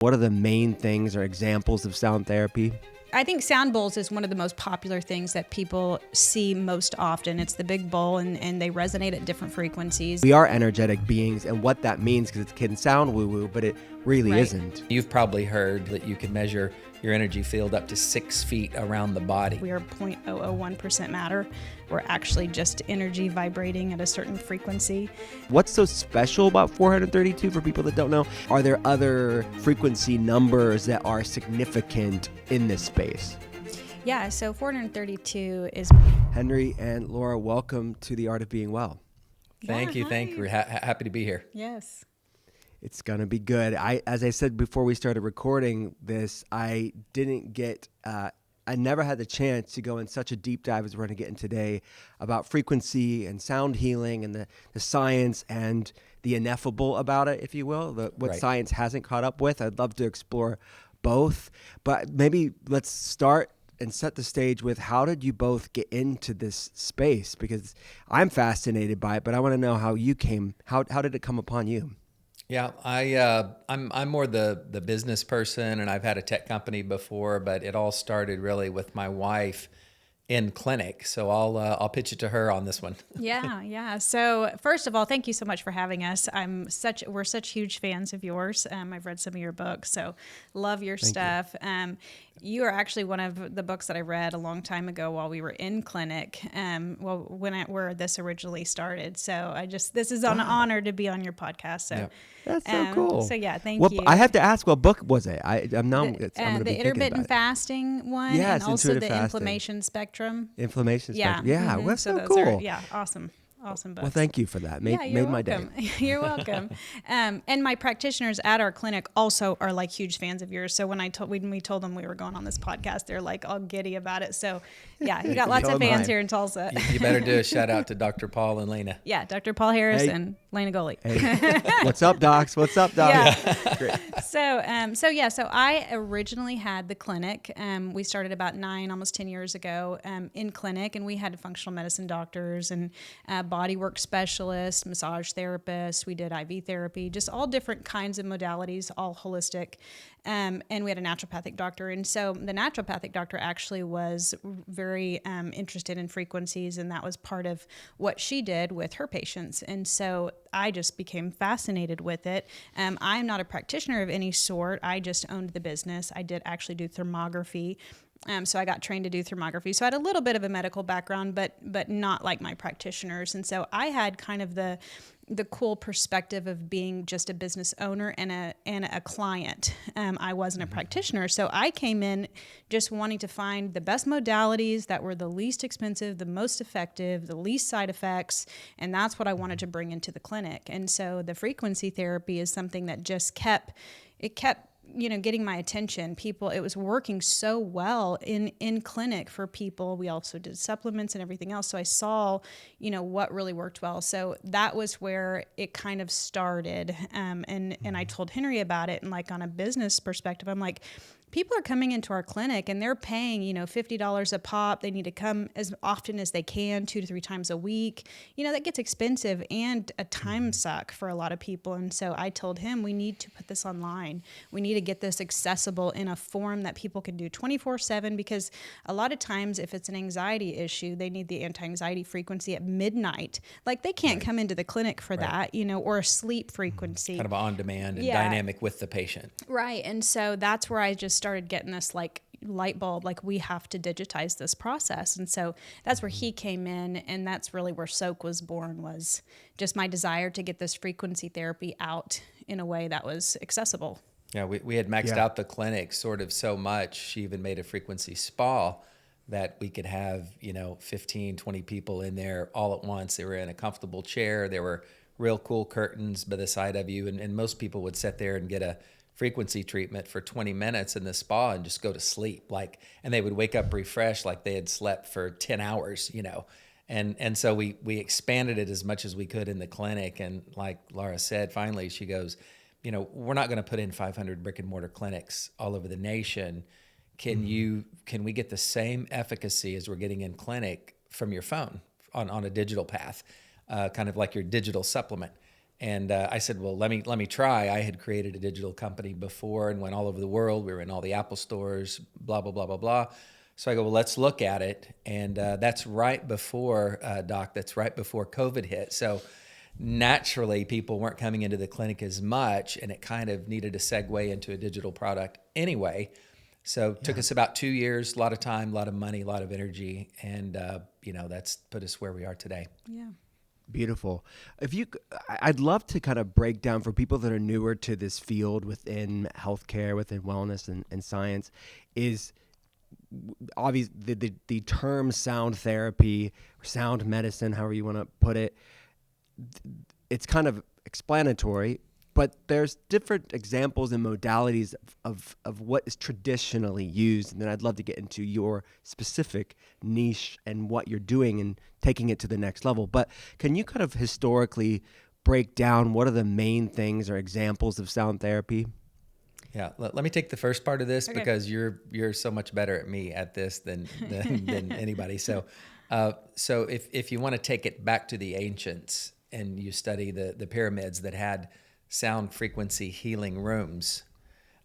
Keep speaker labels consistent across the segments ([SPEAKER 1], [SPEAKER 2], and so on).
[SPEAKER 1] What are the main things or examples of sound therapy?
[SPEAKER 2] I think sound bowls is one of the most popular things that people see most often. It's the big bowl, and they resonate at different frequencies.
[SPEAKER 1] We are energetic beings, and what that means, because it can sound woo-woo, but it really isn't.
[SPEAKER 3] You've probably heard that you can measure your energy field up to 6 feet around the body.
[SPEAKER 2] We are 0.001% matter. We're actually just energy vibrating at a certain frequency.
[SPEAKER 1] What's so special about 432 for people that don't know? Are there other frequency numbers that are significant in this space?
[SPEAKER 2] Yeah, so 432 is...
[SPEAKER 1] Henry and Laura, welcome to The Art of Being Well.
[SPEAKER 3] Thank you. We're happy to be here.
[SPEAKER 2] Yes.
[SPEAKER 1] It's going to be good. As I said before we started recording this, I never had the chance to go in such a deep dive as we're going to get in today about frequency and sound healing and the science and the ineffable about it, if you will, what science hasn't caught up with. I'd love to explore both, but maybe let's start and set the stage with, how did you both get into this space? Because I'm fascinated by it, but I want to know how you came. How did it come upon you?
[SPEAKER 3] Yeah, I'm more the business person, and I've had a tech company before, but it all started really with my wife in clinic. So I'll pitch it to her on this one.
[SPEAKER 2] Yeah. So first of all, thank you so much for having us. We're such huge fans of yours. I've read some of your books, so love your stuff. You are actually one of the books that I read a long time ago while we were in clinic. Where this originally started. So this is an honor to be on your podcast. So
[SPEAKER 1] that's so cool.
[SPEAKER 2] So thank you.
[SPEAKER 1] I have to ask, what book was it? I'm going to be
[SPEAKER 2] the intermittent fasting one,
[SPEAKER 1] yes,
[SPEAKER 2] and also the
[SPEAKER 1] fasting.
[SPEAKER 2] inflammation spectrum.
[SPEAKER 1] Inflammation spectrum. Yeah,
[SPEAKER 2] Mm-hmm.
[SPEAKER 1] that's so
[SPEAKER 2] cool. Awesome books.
[SPEAKER 1] Well, thank you for that. Made my day.
[SPEAKER 2] You're welcome. And my practitioners at our clinic also are like huge fans of yours. So when we told them we were going on this podcast, they're like all giddy about it. So yeah, you got lots of fans here in Tulsa.
[SPEAKER 3] You better do a shout out to Dr. Paul and Lena.
[SPEAKER 2] Yeah, Dr. Paul Harris and Lena Goley.
[SPEAKER 1] Hey. What's up, docs? What's up, docs?
[SPEAKER 2] Yeah.
[SPEAKER 1] Great.
[SPEAKER 2] So I originally had the clinic. We started about almost 10 years ago in clinic, and we had functional medicine doctors and bodywork specialists, massage therapists. We did IV therapy, just all different kinds of modalities, all holistic. And we had a naturopathic doctor. And so the naturopathic doctor actually was very interested in frequencies, and that was part of what she did with her patients. And so I just became fascinated with it. I'm not a practitioner of any sort. I just owned the business. I did actually do thermography. So I got trained to do thermography. So I had a little bit of a medical background, but not like my practitioners. And so I had kind of the cool perspective of being just a business owner and a client. I wasn't a practitioner. So I came in just wanting to find the best modalities that were the least expensive, the most effective, the least side effects. And that's what I wanted to bring into the clinic. And so the frequency therapy is something that just kept getting my attention. It was working so well in clinic for people. We also did supplements and everything else. So I saw, what really worked well. So that was where it kind of started. And I told Henry about it. And like on a business perspective, I'm like, people are coming into our clinic and they're paying, $50 a pop. They need to come as often as they can, 2 to 3 times a week. That gets expensive and a time suck for a lot of people. And so I told him, we need to put this online. We need to get this accessible in a form that people can do 24/7, because a lot of times if it's an anxiety issue, they need the anti-anxiety frequency at midnight. Like they can't come into the clinic for that, or a sleep frequency.
[SPEAKER 3] Kind of on demand and dynamic with the patient.
[SPEAKER 2] Right. And so that's where I just started getting this like light bulb, like we have to digitize this process. And so that's where he came in, and that's really where Soaak was born, was just my desire to get this frequency therapy out in a way that was accessible.
[SPEAKER 3] Yeah, we had maxed out the clinic sort of so much. She even made a frequency spa that we could have, 15, 20 people in there all at once. They were in a comfortable chair. There were real cool curtains by the side of you. And most people would sit there and get a frequency treatment for 20 minutes in the spa and just go to sleep. And they would wake up refreshed like they had slept for 10 hours, And so we expanded it as much as we could in the clinic. And like Laura said, finally, she goes, we're not going to put in 500 brick and mortar clinics all over the nation. Can we get the same efficacy as we're getting in clinic from your phone on a digital path, kind of like your digital supplement? And I said, well, let me try. I had created a digital company before and went all over the world. We were in all the Apple stores, blah, blah, blah, blah, blah. So I go, well, let's look at it. And that's right before, Doc, that's right before COVID hit. So naturally, people weren't coming into the clinic as much, and it kind of needed to segue into a digital product anyway. So it took us about 2 years, a lot of time, a lot of money, a lot of energy. And, that's put us where we are today.
[SPEAKER 2] Yeah.
[SPEAKER 1] Beautiful. I'd love to kind of break down for people that are newer to this field within healthcare, within wellness and science, is obvious the term sound therapy or sound medicine, however you want to put it. It's kind of explanatory, but there's different examples and modalities of what is traditionally used. And then I'd love to get into your specific niche and what you're doing and taking it to the next level. But can you kind of historically break down what are the main things or examples of sound therapy?
[SPEAKER 3] Yeah, let me take the first part of this because you're so much better at me at this than anybody. So if you want to take it back to the ancients and you study the pyramids that had sound frequency healing rooms,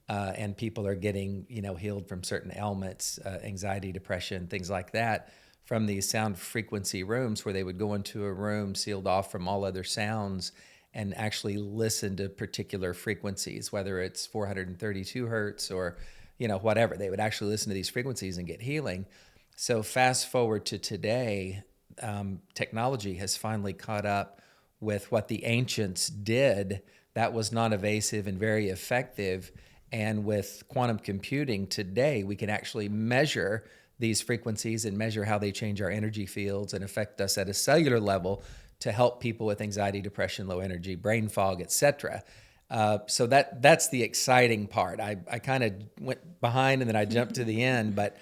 [SPEAKER 3] and people are getting healed from certain ailments, anxiety, depression, things like that, from these sound frequency rooms where they would go into a room sealed off from all other sounds and actually listen to particular frequencies, whether it's 432 hertz or whatever. They would actually listen to these frequencies and get healing. So fast forward to today, technology has finally caught up with what the ancients did that was non-invasive and very effective. And with quantum computing today, we can actually measure these frequencies and measure how they change our energy fields and affect us at a cellular level to help people with anxiety, depression, low energy, brain fog, etc. So that's the exciting part. I kind of went behind and then I jumped to the end, but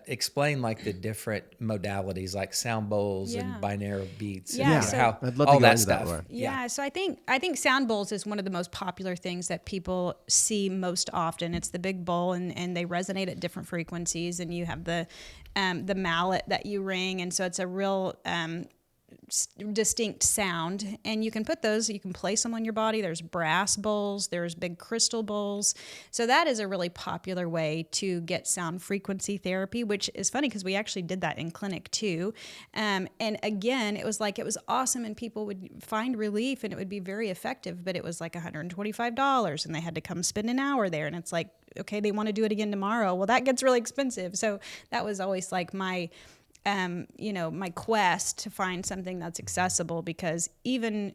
[SPEAKER 3] explain like the different modalities like sound bowls and binaural beats and how
[SPEAKER 1] I'd love
[SPEAKER 3] all
[SPEAKER 1] to go
[SPEAKER 3] that
[SPEAKER 1] into
[SPEAKER 3] stuff.
[SPEAKER 1] That more.
[SPEAKER 2] Yeah, so I think sound bowls is one of the most popular things that people see most often. It's the big bowl and they resonate at different frequencies, and you have the mallet that you ring, and so it's a real distinct sound, and you can place them on your body. There's brass bowls, there's big crystal bowls. So that is a really popular way to get sound frequency therapy, which is funny because we actually did that in clinic too. And again, it was awesome, and people would find relief and it would be very effective, but it was like $125 and they had to come spend an hour there. And it's like, okay, they want to do it again tomorrow. Well, that gets really expensive. So that was always like my quest to find something that's accessible, because even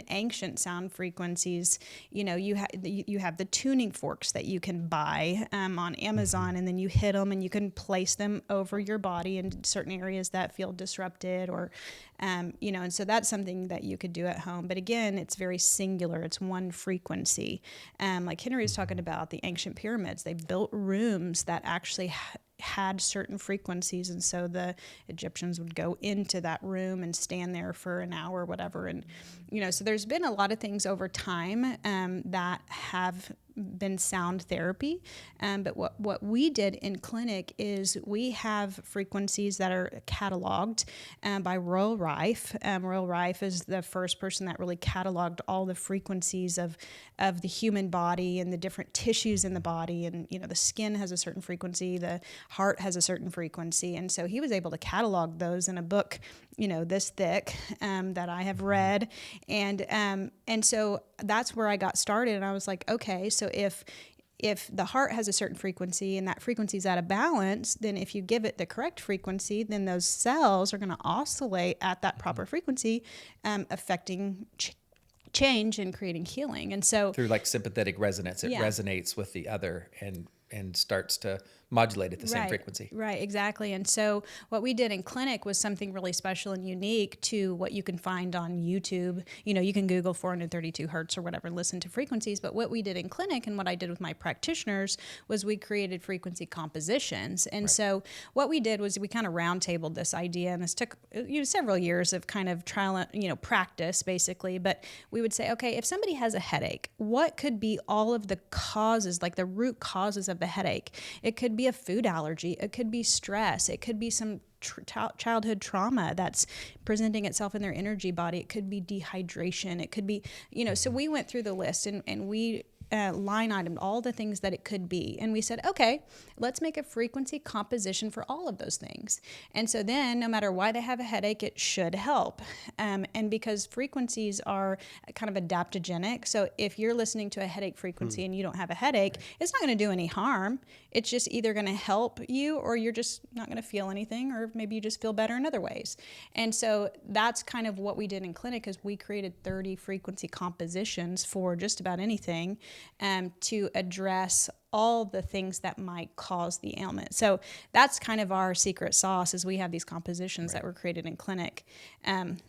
[SPEAKER 2] ancient sound frequencies, you have the tuning forks that you can buy on Amazon, and then you hit them and you can place them over your body in certain areas that feel disrupted, or and so that's something that you could do at home. But again, it's very singular. It's one frequency. Like Henry was talking about the ancient pyramids, they built rooms that actually had certain frequencies, and so the Egyptians would go into that room and stand there for an hour or whatever. And so there's been a lot of things over time that have been sound therapy, but what we did in clinic is we have frequencies that are cataloged by Royal Rife. Royal Rife is the first person that really cataloged all the frequencies of the human body and the different tissues in the body, and the skin has a certain frequency, the heart has a certain frequency, and so he was able to catalog those in a book this thick that I have read, and so that's where I got started. And I was like, okay, so if the heart has a certain frequency and that frequency is out of balance, then if you give it the correct frequency, then those cells are going to oscillate at that proper frequency, affecting change and creating healing. And so
[SPEAKER 3] through like sympathetic resonance, it resonates with the other and starts to modulate at the same frequency.
[SPEAKER 2] Right, exactly. And so what we did in clinic was something really special and unique to what you can find on YouTube. You can Google 432 hertz or whatever, listen to frequencies. But what we did in clinic and what I did with my practitioners was we created frequency compositions. And so what we did was we kind of roundtabled this idea, and this took several years of kind of trial, practice basically. But we would say, okay, if somebody has a headache, what could be all of the causes, like the root causes of the headache? It could be a food allergy. It could be stress. It could be some childhood trauma that's presenting itself in their energy body. It could be dehydration. It could be, so we went through the list and we line item all the things that it could be. And we said, okay, let's make a frequency composition for all of those things. And so then no matter why they have a headache, it should help. And because frequencies are kind of adaptogenic. So if you're listening to a headache frequency and you don't have a headache, it's not going to do any harm. It's just either going to help you or you're just not going to feel anything, or maybe you just feel better in other ways. And so that's kind of what we did in clinic, is we created 30 frequency compositions for just about anything to address all the things that might cause the ailment. So that's kind of our secret sauce, is we have these compositions that were created in clinic.
[SPEAKER 1] It's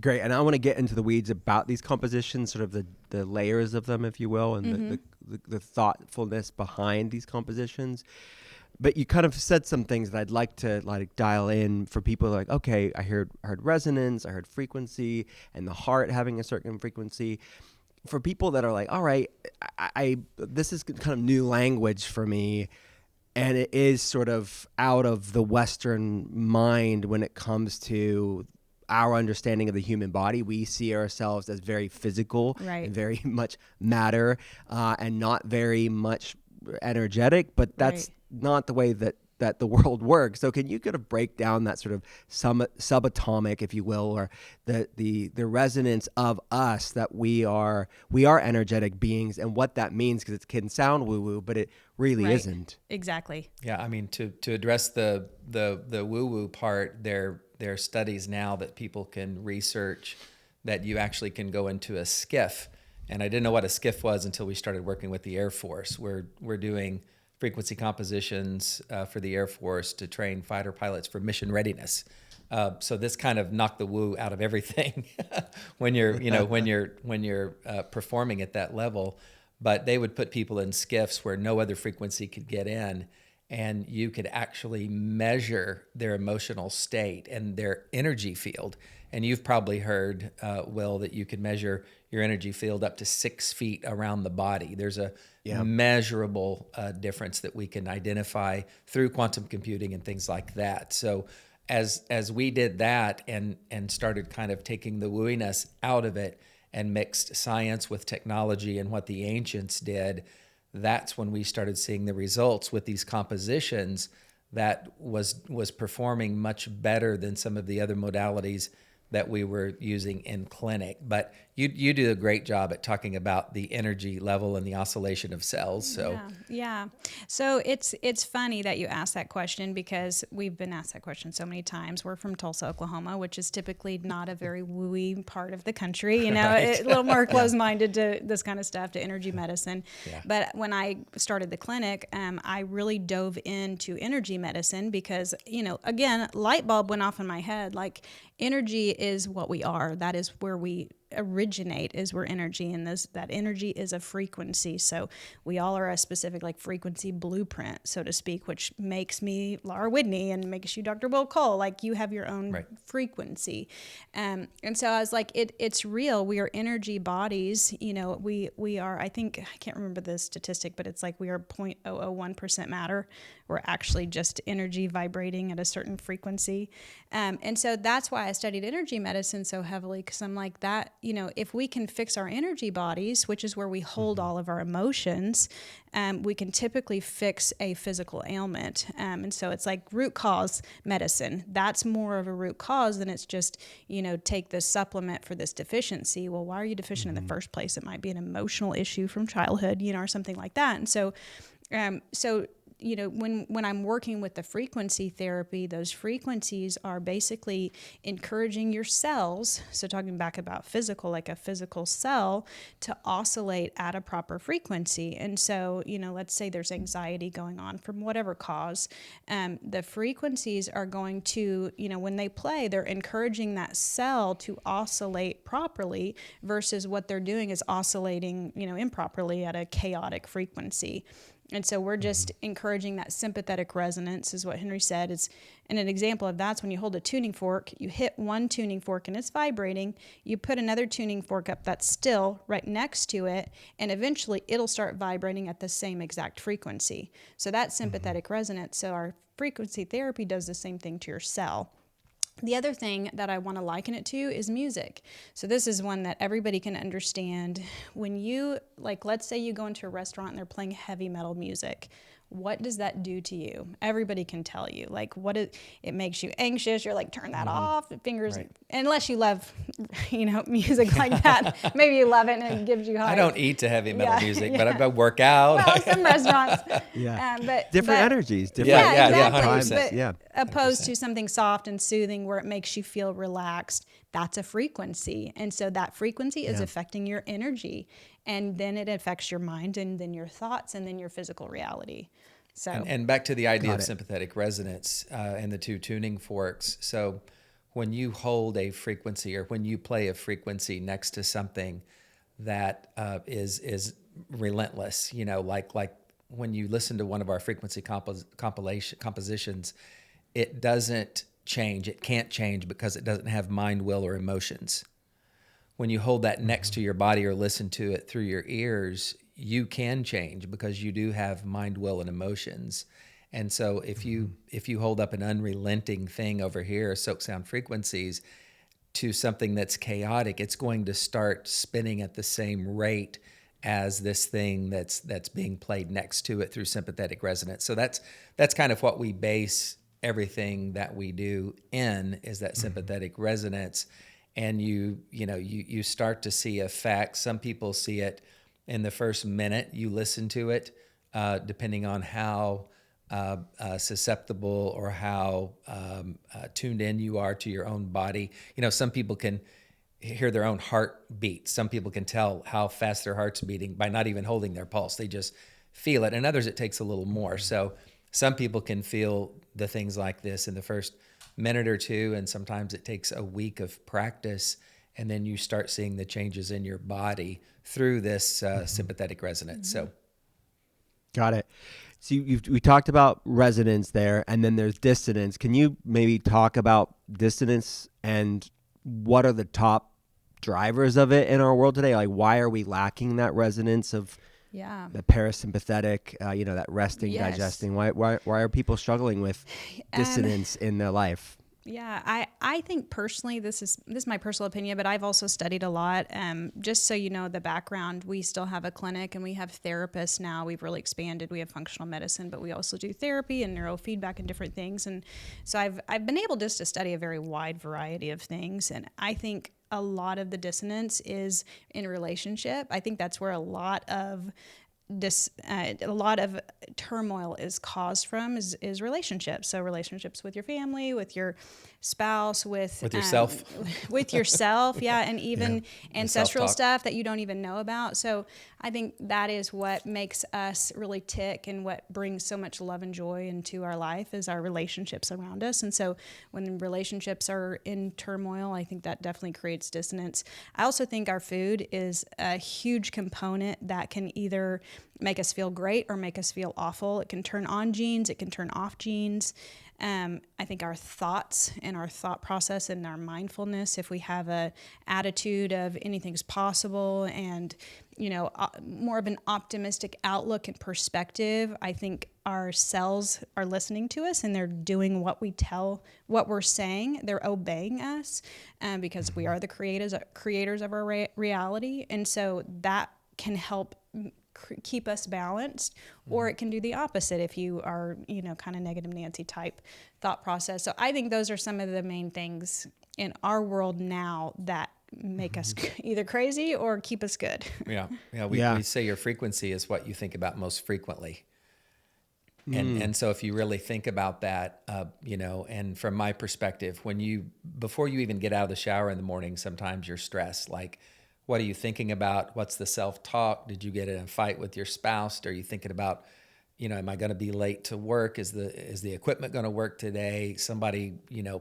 [SPEAKER 1] great. And I want to get into the weeds about these compositions, sort of the layers of them, if you will, and the thoughtfulness behind these compositions. But you kind of said some things that I'd like to dial in for people like, okay, I heard resonance, I heard frequency, and the heart having a certain frequency. For people that are like, all right, I this is kind of new language for me, and it is sort of out of the Western mind when it comes to our understanding of the human body. We see ourselves as very physical and very much matter, and not very much energetic, but that's not the way that the world works. So can you kind of break down that sort of subatomic, if you will, or the resonance of us, that we are energetic beings, and what that means? Because it can sound woo-woo, but it really isn't.
[SPEAKER 2] Exactly.
[SPEAKER 3] Yeah, I mean, to address the woo-woo part, there are studies now that people can research that you actually can go into a skiff. And I didn't know what a skiff was until we started working with the Air Force. We're doing frequency compositions for the Air Force to train fighter pilots for mission readiness. So this kind of knocked the woo out of everything when you're performing at that level. But they would put people in skiffs where no other frequency could get in, and you could actually measure their emotional state and their energy field. And you've probably heard, Will, that you can measure your energy field up to 6 feet around the body. There's a measurable difference that we can identify through quantum computing and things like that. So as we did that and started kind of taking the wooiness out of it and mixed science with technology and what the ancients did, that's when we started seeing the results with these compositions that was performing much better than some of the other modalities that we were using in clinic. But you do a great job at talking about the energy level and the oscillation of cells. So
[SPEAKER 2] yeah. So it's funny that you asked that question, because we've been asked that question so many times. We're from Tulsa, Oklahoma, which is typically not a very wooey part of the country. A little more closed-minded to this kind of stuff, to energy medicine. Yeah. But when I started the clinic, I really dove into energy medicine because, again, light bulb went off in my head. Like, energy is what we are. That is where we originate, is we're energy, and that energy is a frequency. So we all are a specific frequency blueprint, so to speak, which makes me Laura Widney and makes you Dr. Will Cole. Like, you have your own frequency. And so I was like, it's real. We are energy bodies. We are, I can't remember the statistic, but it's like we are 0.001% matter. We're actually just energy vibrating at a certain frequency. And so that's why I studied energy medicine so heavily, because I'm like, that, if we can fix our energy bodies, which is where we hold all of our emotions, we can typically fix a physical ailment. And so it's like root cause medicine. That's more of a root cause than it's just, take this supplement for this deficiency. Well, why are you deficient in the first place? It might be an emotional issue from childhood, or something like that. And so, when I'm working with the frequency therapy, those frequencies are basically encouraging your cells. So talking back about physical, like a physical cell, to oscillate at a proper frequency. And so, let's say there's anxiety going on from whatever cause. The frequencies are going to, when they play, they're encouraging that cell to oscillate properly, versus what they're doing is oscillating, improperly at a chaotic frequency. And so we're just encouraging that sympathetic resonance is what Henry said. And an example of that's when you hold a tuning fork, you hit one tuning fork and it's vibrating. You put another tuning fork up that's still right next to it, and eventually it'll start vibrating at the same exact frequency. So that's sympathetic resonance. So our frequency therapy does the same thing to your cell. The other thing that I want to liken it to is music. So this is one that everybody can understand. When you, like, let's say you go into a restaurant and they're playing heavy metal music. What does that do to you? Everybody can tell you. Like, it makes you anxious. You're like, turn that off. Fingers, right. Unless you love, music like that. Maybe you love it and it gives you hype.
[SPEAKER 3] I don't eat to heavy metal music, but I work out.
[SPEAKER 2] Well, some restaurants.
[SPEAKER 1] But different energies. Different,
[SPEAKER 2] exactly.
[SPEAKER 3] 100%.
[SPEAKER 2] Opposed to something soft and soothing where it makes you feel relaxed. That's a frequency. And so that frequency is affecting your energy. And then it affects your mind and then your thoughts and then your physical reality. So
[SPEAKER 3] and back to the idea of sympathetic resonance and the two tuning forks. So when you hold a frequency or when you play a frequency next to something that is relentless, like when you listen to one of our frequency compositions, it doesn't change. It can't change because it doesn't have mind, will, or emotions. When you hold that next to your body or listen to it through your ears, you can change because you do have mind, will, and emotions. And so if you hold up an unrelenting thing over here, Soaak sound frequencies, to something that's chaotic, it's going to start spinning at the same rate as this thing that's being played next to it through sympathetic resonance. So that's kind of what we base everything that we do in, is that sympathetic resonance. And you start to see effects. Some people see it in the first minute you listen to it, depending on how susceptible or how tuned in you are to your own body. Some people can hear their own heart beat. Some people can tell how fast their heart's beating by not even holding their pulse. They just feel it. And others, it takes a little more. So some people can feel the things like this in the first minute or two, and sometimes it takes a week of practice, and then you start seeing the changes in your body through this sympathetic resonance. So,
[SPEAKER 1] got it. So we talked about resonance there, and then there's dissonance. Can you maybe talk about dissonance and what are the top drivers of it in our world today? Like, why are we lacking that resonance of the parasympathetic, that resting, digesting? Why are people struggling with dissonance in their life?
[SPEAKER 2] Yeah, I think personally, this is my personal opinion, but I've also studied a lot. Just so you know the background, we still have a clinic and we have therapists now. We've really expanded. We have functional medicine, but we also do therapy and neurofeedback and different things. And so I've been able just to study a very wide variety of things. And I think a lot of the dissonance is in relationship. I think that's where a lot of turmoil is caused from is relationships. So relationships with your family, with your spouse, with
[SPEAKER 3] yourself,
[SPEAKER 2] with yourself. And even ancestral stuff that you don't even know about. So I think that is what makes us really tick and what brings so much love and joy into our life is our relationships around us. And so when relationships are in turmoil, I think that definitely creates dissonance. I also think our food is a huge component that can either make us feel great or make us feel awful. It can turn on genes, it can turn off genes. I think our thoughts and our thought process and our mindfulness, if we have a attitude of anything's possible and, more of an optimistic outlook and perspective, I think our cells are listening to us and they're doing what we're saying. They're obeying us because we are the creators of our reality. And so that can help keep us balanced, or it can do the opposite if you are, kind of negative Nancy type thought process. So I think those are some of the main things in our world now that make us either crazy or keep us good.
[SPEAKER 3] We say your frequency is what you think about most frequently. And so if you really think about that, and from my perspective, before you even get out of the shower in the morning, sometimes you're stressed. Like, what are you thinking about? What's the self-talk? Did you get in a fight with your spouse? Are you thinking about, am I going to be late to work? Is the equipment going to work today? Somebody,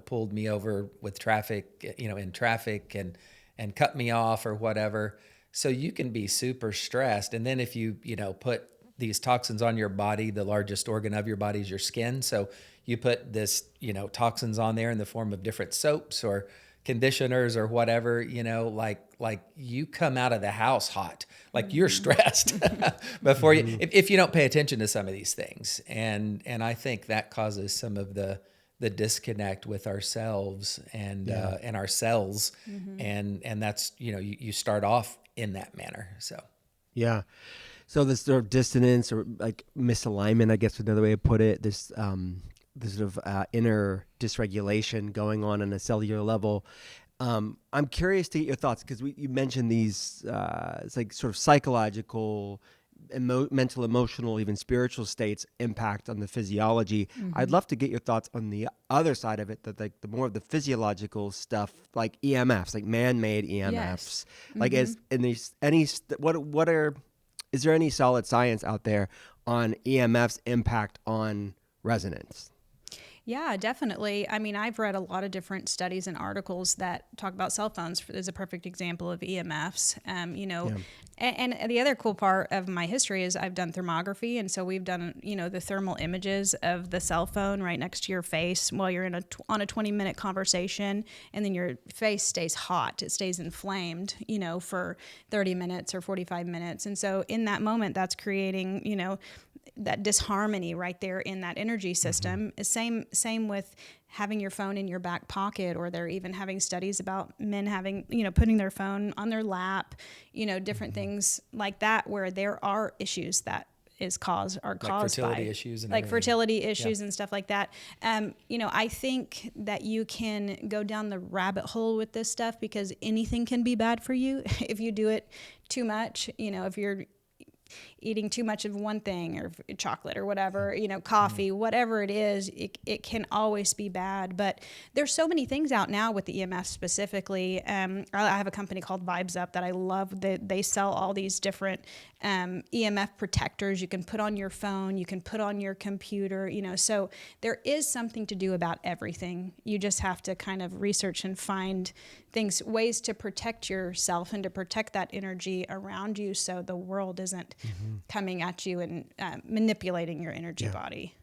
[SPEAKER 3] pulled me over with traffic, in traffic and cut me off or whatever. So you can be super stressed. And then if you, put these toxins on your body, the largest organ of your body is your skin. So you put this, toxins on there in the form of different soaps or conditioners or whatever, like you come out of the house hot, like you're stressed before you, if you don't pay attention to some of these things. And I think that causes some of the disconnect with ourselves and our cells. And that's, you start off in that manner. So,
[SPEAKER 1] yeah. So this sort of dissonance or like misalignment, I guess another way to put it, this sort of inner dysregulation going on a cellular level. I'm curious to get your thoughts because you mentioned these, it's like sort of psychological, mental, emotional, even spiritual states impact on the physiology. I'd love to get your thoughts on the other side of it, that like the more of the physiological stuff, like EMFs, like man-made EMFs.
[SPEAKER 2] Yes.
[SPEAKER 1] Like is there any solid science out there on EMFs impact on resonance?
[SPEAKER 2] Yeah, definitely. I mean, I've read a lot of different studies and articles that talk about cell phones as a perfect example of EMFs. And the other cool part of my history is I've done thermography, and so we've done the thermal images of the cell phone right next to your face while you're on a 20-minute conversation, and then your face stays hot, it stays inflamed, for 30 minutes or 45 minutes, and so in that moment, that's creating that disharmony right there in that energy system. Same with having your phone in your back pocket, or they're even having studies about men having, putting their phone on their lap, different things like that, where there are issues that caused
[SPEAKER 3] fertility
[SPEAKER 2] by
[SPEAKER 3] issues and
[SPEAKER 2] like
[SPEAKER 3] everything.
[SPEAKER 2] fertility issues and stuff like that. I think that you can go down the rabbit hole with this stuff because anything can be bad for you if you do it too much. If you're eating too much of one thing or chocolate or whatever, coffee, whatever it is, it can always be bad. But there's so many things out now with the EMF specifically. I have a company called Vibes Up that I love. They sell all these different EMF protectors you can put on your phone, you can put on your computer, so there is something to do about everything. You just have to kind of research and find ways to protect yourself and to protect that energy around you so the world isn't coming at you and manipulating your energy body.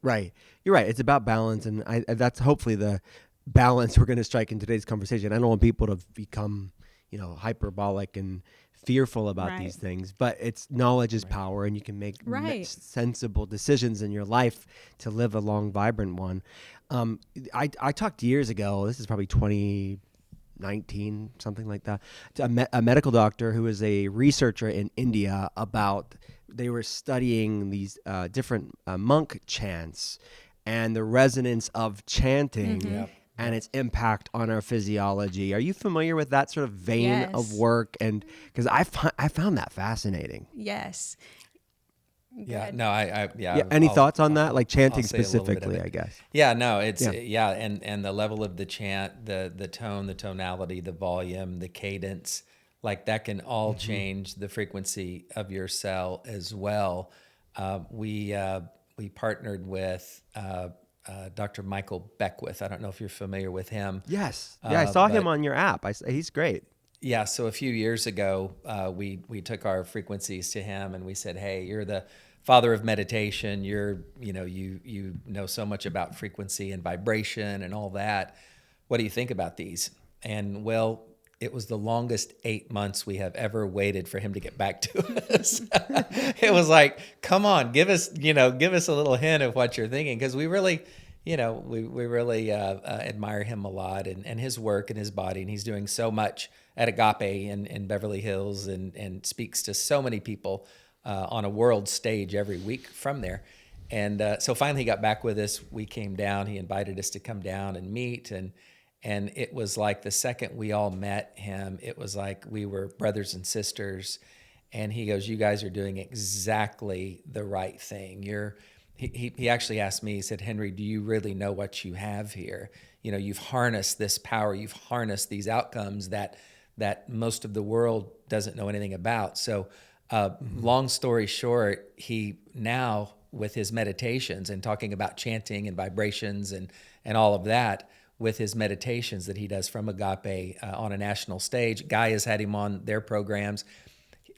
[SPEAKER 2] Right.
[SPEAKER 1] You're right. It's about balance, and that's hopefully the balance we're going to strike in today's conversation. I don't want people to become, hyperbolic and fearful about these things, but knowledge is power, and you can make sensible decisions in your life to live a long, vibrant one. I talked years ago, this is probably 2019, something like that, to a medical doctor who was a researcher in India about, they were studying these different monk chants and the resonance of chanting and its impact on our physiology. Are you familiar with that sort of vein of work? And because I found that fascinaing.
[SPEAKER 2] Yes.
[SPEAKER 3] Yeah, no,
[SPEAKER 1] Any thoughts on that? Like chanting specifically, I guess.
[SPEAKER 3] Yeah, no, it's and the level of the chant, the tone, the tonality, the volume, the cadence, like that can all change the frequency of your cell as well. We partnered with Dr. Michael Beckwith. I don't know if you're familiar with him.
[SPEAKER 1] Yes. Yeah, I saw him on your app. He's great.
[SPEAKER 3] Yeah, so a few years ago, we took our frequencies to him and we said, "Hey, you're the father of meditation. You know so much about frequency and vibration and all that. What do you think about these?" And well, it was the longest 8 months we have ever waited for him to get back to us. It was like, come on, give us a little hint of what you're thinking, because we really, we really admire him a lot and his work and his body, and he's doing so much at Agape in Beverly Hills and speaks to so many people on a world stage every week from there. And so finally he got back with us. We came down. He invited us to come down and meet, and it was like the second we all met him, it was like we were brothers and sisters. And he goes, "You guys are doing exactly the right thing. He actually asked me, he said, "Henry, do you really know what you have here? You've harnessed this power, you've harnessed these outcomes that most of the world doesn't know anything about." So long story short, he now, with his meditations and talking about chanting and vibrations and all of that, with his meditations that he does from Agape on a national stage, Guy has had him on their programs.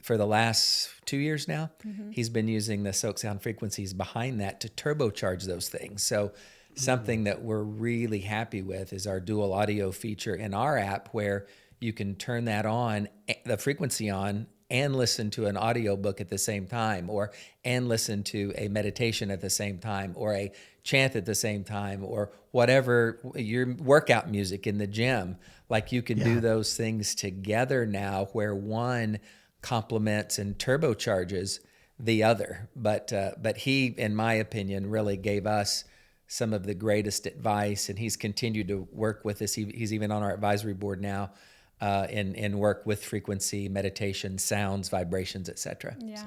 [SPEAKER 3] for the last 2 years now, he's been using the Soaak sound frequencies behind that to turbocharge those things. So something that we're really happy with is our dual audio feature in our app, where you can turn that on, the frequency on, and listen to an audio book at the same time, and listen to a meditation at the same time, or a chant at the same time, or whatever, your workout music in the gym. Like, you can do those things together now, where one complements and turbocharges the other. But he, in my opinion, really gave us some of the greatest advice, and he's continued to work with us. He's even on our advisory board now, and work with frequency, meditation, sounds, vibrations, etc.
[SPEAKER 2] Yeah.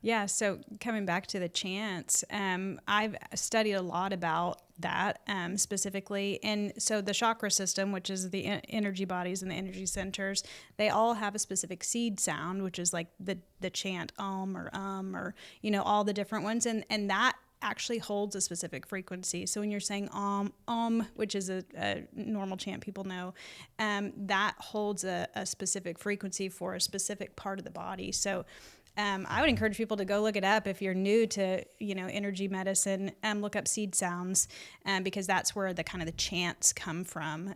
[SPEAKER 2] Yeah, so coming back to the chants, I've studied a lot about that specifically. And so the chakra system, which is the energy bodies and the energy centers, they all have a specific seed sound, which is like the chant or all the different ones. And that actually holds a specific frequency. So when you're saying which is a normal chant people know, that holds a specific frequency for a specific part of the body. So I would encourage people to go look it up if you're new to, energy medicine. Look up seed sounds, because that's where the kind of the chants come from,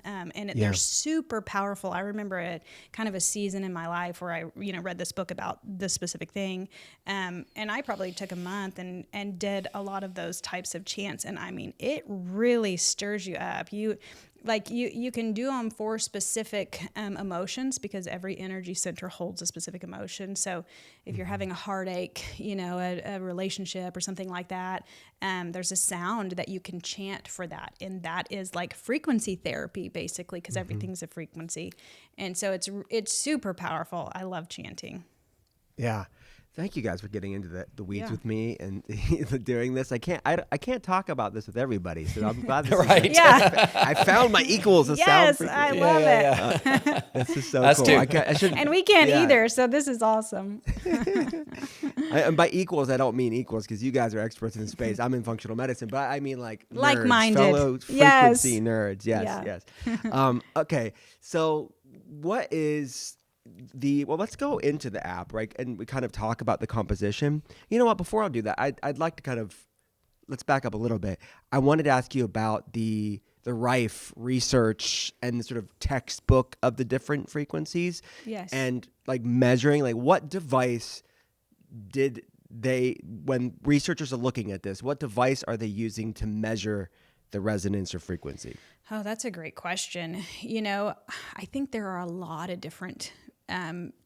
[SPEAKER 2] they're super powerful. I remember a season in my life where I, read this book about this specific thing, and I probably took a month and did a lot of those types of chants, and I mean, it really stirs you up. You can do them for specific emotions, because every energy center holds a specific emotion. So if you're having a heartache, a relationship or something like that, there's a sound that you can chant for that. And that is like frequency therapy, basically, because everything's a frequency. And so it's super powerful. I love chanting.
[SPEAKER 1] Yeah. Thank you guys for getting into the weeds with me and doing this. I can't talk about this with everybody, so I'm glad this
[SPEAKER 3] right.
[SPEAKER 1] is I found my equals of sound frequency.
[SPEAKER 2] I love it.
[SPEAKER 1] This is so
[SPEAKER 3] Us
[SPEAKER 1] cool.
[SPEAKER 3] too.
[SPEAKER 2] And we can't either, so this is awesome.
[SPEAKER 1] And by equals, I don't mean equals, because you guys are experts in space. I'm in functional medicine, but I mean like nerds,
[SPEAKER 2] like-minded,
[SPEAKER 1] fellow frequency nerds. Yes. Okay, so what is let's go into the app, right? And we kind of talk about the composition. You know what? Before I do that, I'd like to let's back up a little bit. I wanted to ask you about the Rife research and the sort of textbook of the different frequencies.
[SPEAKER 2] Yes.
[SPEAKER 1] And like measuring, like what device when researchers are looking at this, what device are they using to measure the resonance or frequency?
[SPEAKER 2] Oh, that's a great question. I think there are a lot of different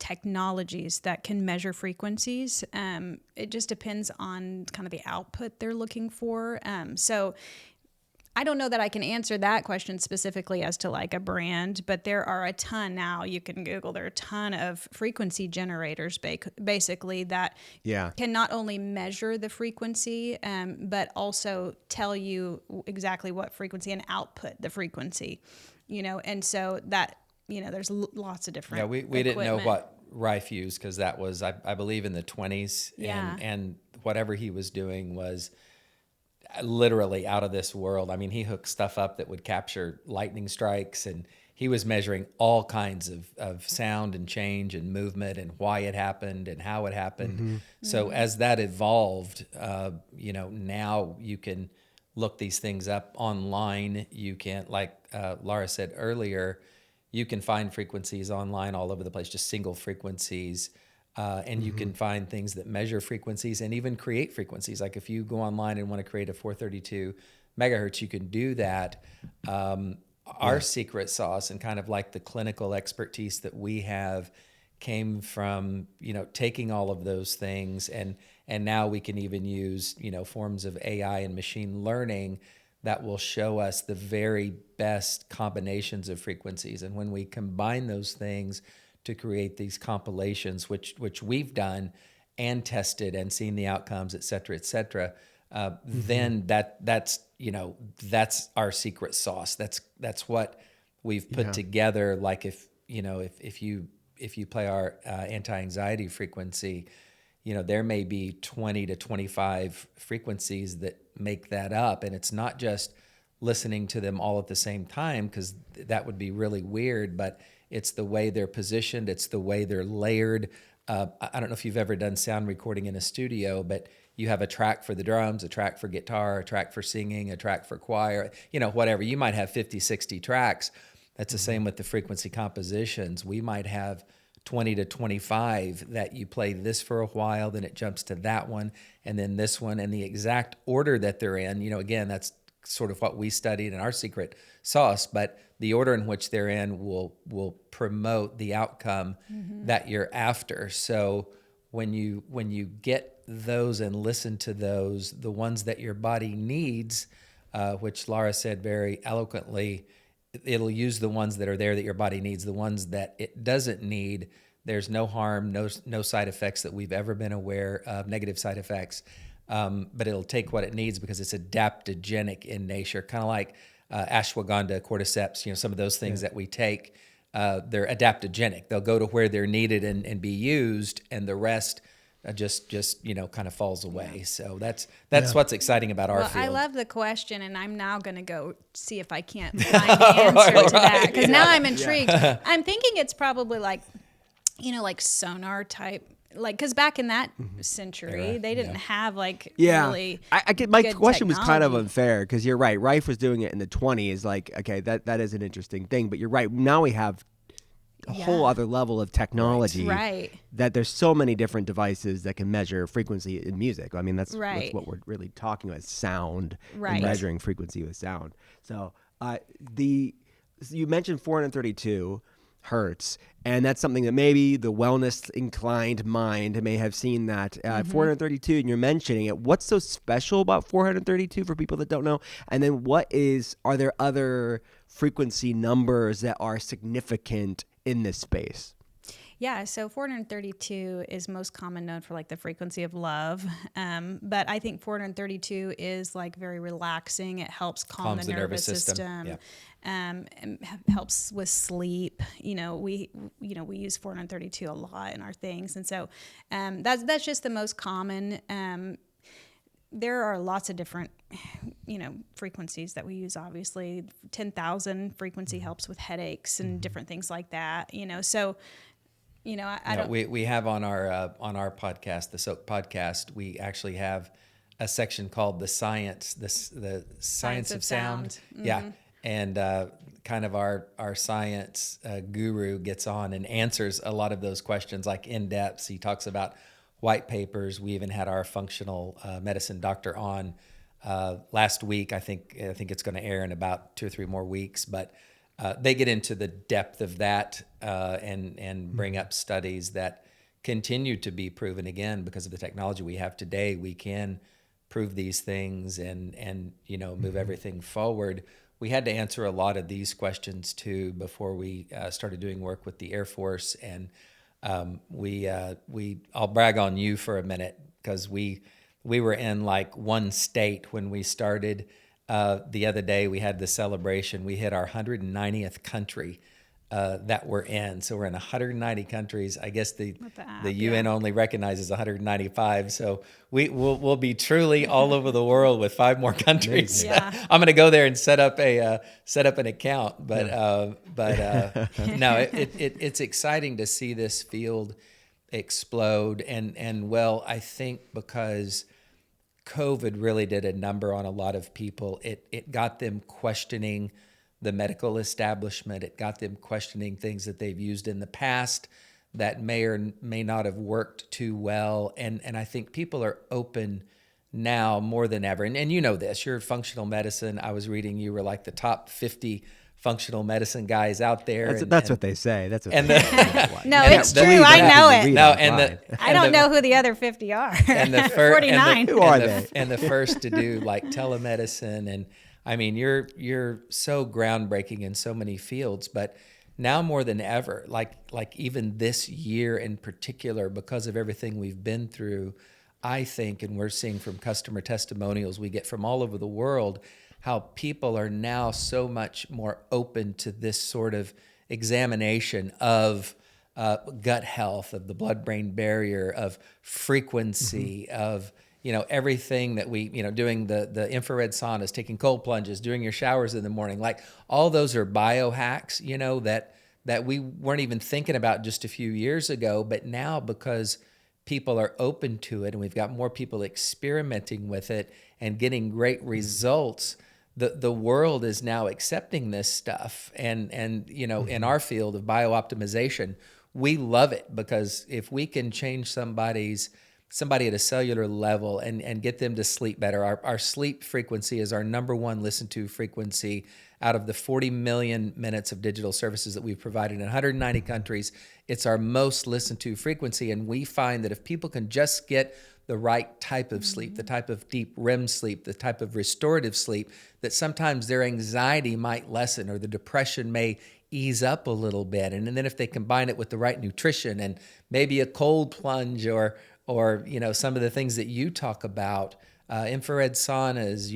[SPEAKER 2] technologies that can measure frequencies. It just depends on kind of the output they're looking for. So I don't know that I can answer that question specifically as to like a brand, but there are a ton now. You can Google, there are a ton of frequency generators basically that can not only measure the frequency, but also tell you exactly what frequency and output the frequency, and so that, there's lots of different
[SPEAKER 3] we didn't know what Rife used, because that was, I believe, in the 20s. And whatever he was doing was literally out of this world. I mean, he hooked stuff up that would capture lightning strikes, and he was measuring all kinds of sound and change and movement and why it happened and how it happened. So as that evolved, now you can look these things up online. You can, like Laura said earlier, you can find frequencies online all over the place, just single frequencies. And you can find things that measure frequencies and even create frequencies. Like if you go online and want to create a 432 megahertz, you can do that. Our secret sauce and kind of like the clinical expertise that we have came from, taking all of those things, and now we can even use, forms of AI and machine learning that will show us the very best combinations of frequencies. And when we combine those things to create these compilations, which we've done and tested and seen the outcomes, et cetera, then that's our secret sauce. That's what we've put together. Like if you play our anti-anxiety frequency, there may be 20 to 25 frequencies that make that up, and it's not just listening to them all at the same time, because that would be really weird, but it's the way they're positioned, it's the way they're layered, I don't know if you've ever done sound recording in a studio, but you have a track for the drums, a track for guitar, a track for singing, a track for choir, whatever. You might have 50, 60 tracks. That's the same with the frequency compositions. We might have 20 to 25 that you play this for a while, then it jumps to that one, and then this one, and the exact order that they're in. Again, that's sort of what we studied in our secret sauce, but the order in which they're in will promote the outcome that you're after. So when you get those and listen to those, the ones that your body needs, which Laura said very eloquently, it'll use the ones that are there that your body needs. The ones that it doesn't need, there's no harm, no side effects that we've ever been aware of, negative side effects. But it'll take what it needs because it's adaptogenic in nature, kind of like ashwagandha, cordyceps, some of those things that we take. They're adaptogenic. They'll go to where they're needed and be used, and the rest just kind of falls away. So that's what's exciting about our field.
[SPEAKER 2] I love the question, and I'm now going to go see if I can't find the answer to that, because now I'm intrigued. I'm thinking it's probably like sonar type. Because back in that century, they didn't have really.
[SPEAKER 1] I get my question was kind of
[SPEAKER 2] technology.
[SPEAKER 1] unfair because you're right. Rife was doing it in the 20s. Okay, that is an interesting thing. But you're right. Now we have a whole other level of technology.
[SPEAKER 2] Right.
[SPEAKER 1] That there's so many different devices that can measure frequency in music. I mean, that's what we're really talking about: sound and measuring frequency with sound. So you mentioned 432 hertz, and that's something that maybe the wellness inclined mind may have seen that 432, and you're mentioning it. What's so special about 432 for people that don't know? And then are there other frequency numbers that are significant in this space?
[SPEAKER 2] Yeah, so 432 is most common known for the frequency of love, but I think 432 is very relaxing. It helps calm the nervous system. And helps with sleep. We use 432 a lot in our things, and so that's just the most common. There are lots of different, frequencies that we use. Obviously, 10,000 frequency helps with headaches and different things like that. So. I don't.
[SPEAKER 3] We have on our podcast, the Soaak podcast, we actually have a section called the science of sound. Yeah, and kind of our science guru gets on and answers a lot of those questions in depth. He talks about white papers. We even had our functional medicine doctor on last week. I think it's going to air in about 2 or 3 more weeks, but. They get into the depth of that and bring up studies that continue to be proven. Again, because of the technology we have today, we can prove these things and move everything forward. We had to answer a lot of these questions too before we started doing work with the Air Force, and I'll brag on you for a minute because we were in one state when we started. The other day we had the celebration. We hit our 190th country that we're in. So we're in 190 countries. I guess the UN only recognizes 195. So we'll be truly all over the world with 5 more countries.
[SPEAKER 2] Yeah.
[SPEAKER 3] I'm going to go there and set up an account. But no, it's exciting to see this field explode. And I think because COVID really did a number on a lot of people. It got them questioning the medical establishment. It got them questioning things that they've used in the past that may or may not have worked too well. And I think people are open now more than ever. And you know this, you're functional medicine. I was reading you were the top 50 functional medicine guys out there.
[SPEAKER 1] That's what they say. That's what
[SPEAKER 2] No, it's true. I know it.
[SPEAKER 3] No,
[SPEAKER 2] I don't know who the other 50 are.
[SPEAKER 3] And the
[SPEAKER 2] 49.
[SPEAKER 1] Who are they?
[SPEAKER 3] And the first to do telemedicine. And I mean, you're so groundbreaking in so many fields, but now more than ever, like even this year in particular, because of everything we've been through, I think, and we're seeing from customer testimonials we get from all over the world, how people are now so much more open to this sort of examination of gut health, of the blood-brain barrier, of frequency, of everything that we doing the infrared saunas, taking cold plunges, doing your showers in the morning, all those are biohacks, that we weren't even thinking about just a few years ago. But now, because people are open to it and we've got more people experimenting with it and getting great results, the world is now accepting this stuff. And in our field of biooptimization, we love it, because if we can change somebody at a cellular level and get them to sleep better. Our sleep frequency is our number one listened to frequency out of the 40 million minutes of digital services that we've provided in 190 countries. It's our most listened to frequency. And we find that if people can just get the right type of sleep, the type of deep REM sleep, the type of restorative sleep, that sometimes their anxiety might lessen or the depression may ease up a little bit. And then if they combine it with the right nutrition and maybe a cold plunge or some of the things that you talk about, infrared saunas,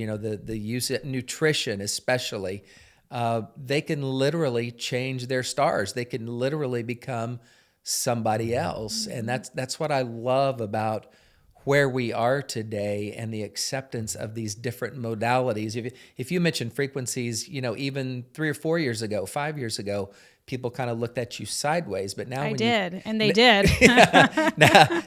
[SPEAKER 3] the use of nutrition especially, they can literally change their stars. They can literally become somebody else. And that's what I love about where we are today and the acceptance of these different modalities. If you mentioned frequencies, even 3 or 4 years ago, 5 years ago, people kind of looked at you sideways. But now
[SPEAKER 2] they did.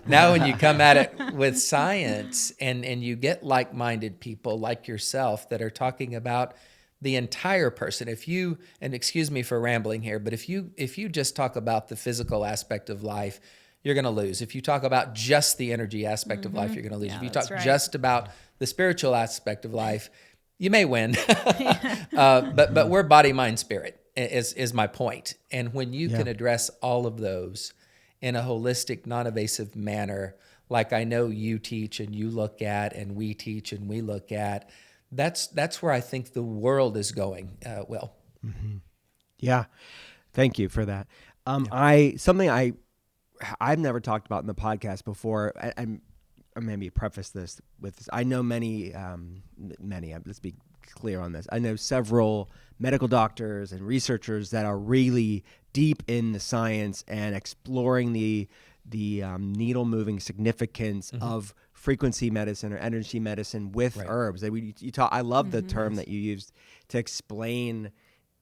[SPEAKER 3] Now when you come at it with science and you get like-minded people like yourself that are talking about the entire person. And excuse me for rambling here, but if you just talk about the physical aspect of life, you're going to lose. If you talk about just the energy aspect of life, you're going to lose.
[SPEAKER 2] Yeah,
[SPEAKER 3] if you talk
[SPEAKER 2] right.
[SPEAKER 3] just about the spiritual aspect of life, you may win. But we're body, mind, spirit is my point. And when you can address all of those in a holistic, non-evasive manner, like I know you teach and you look at, and we teach and we look at, that's where I think the world is going.
[SPEAKER 1] Yeah. Thank you for that. I've never talked about in the podcast before. Or maybe preface this with this. I know many, let's be clear on this. I know several medical doctors and researchers that are really deep in the science and exploring the needle moving significance of frequency medicine or energy medicine with herbs. I love the term that you used to explain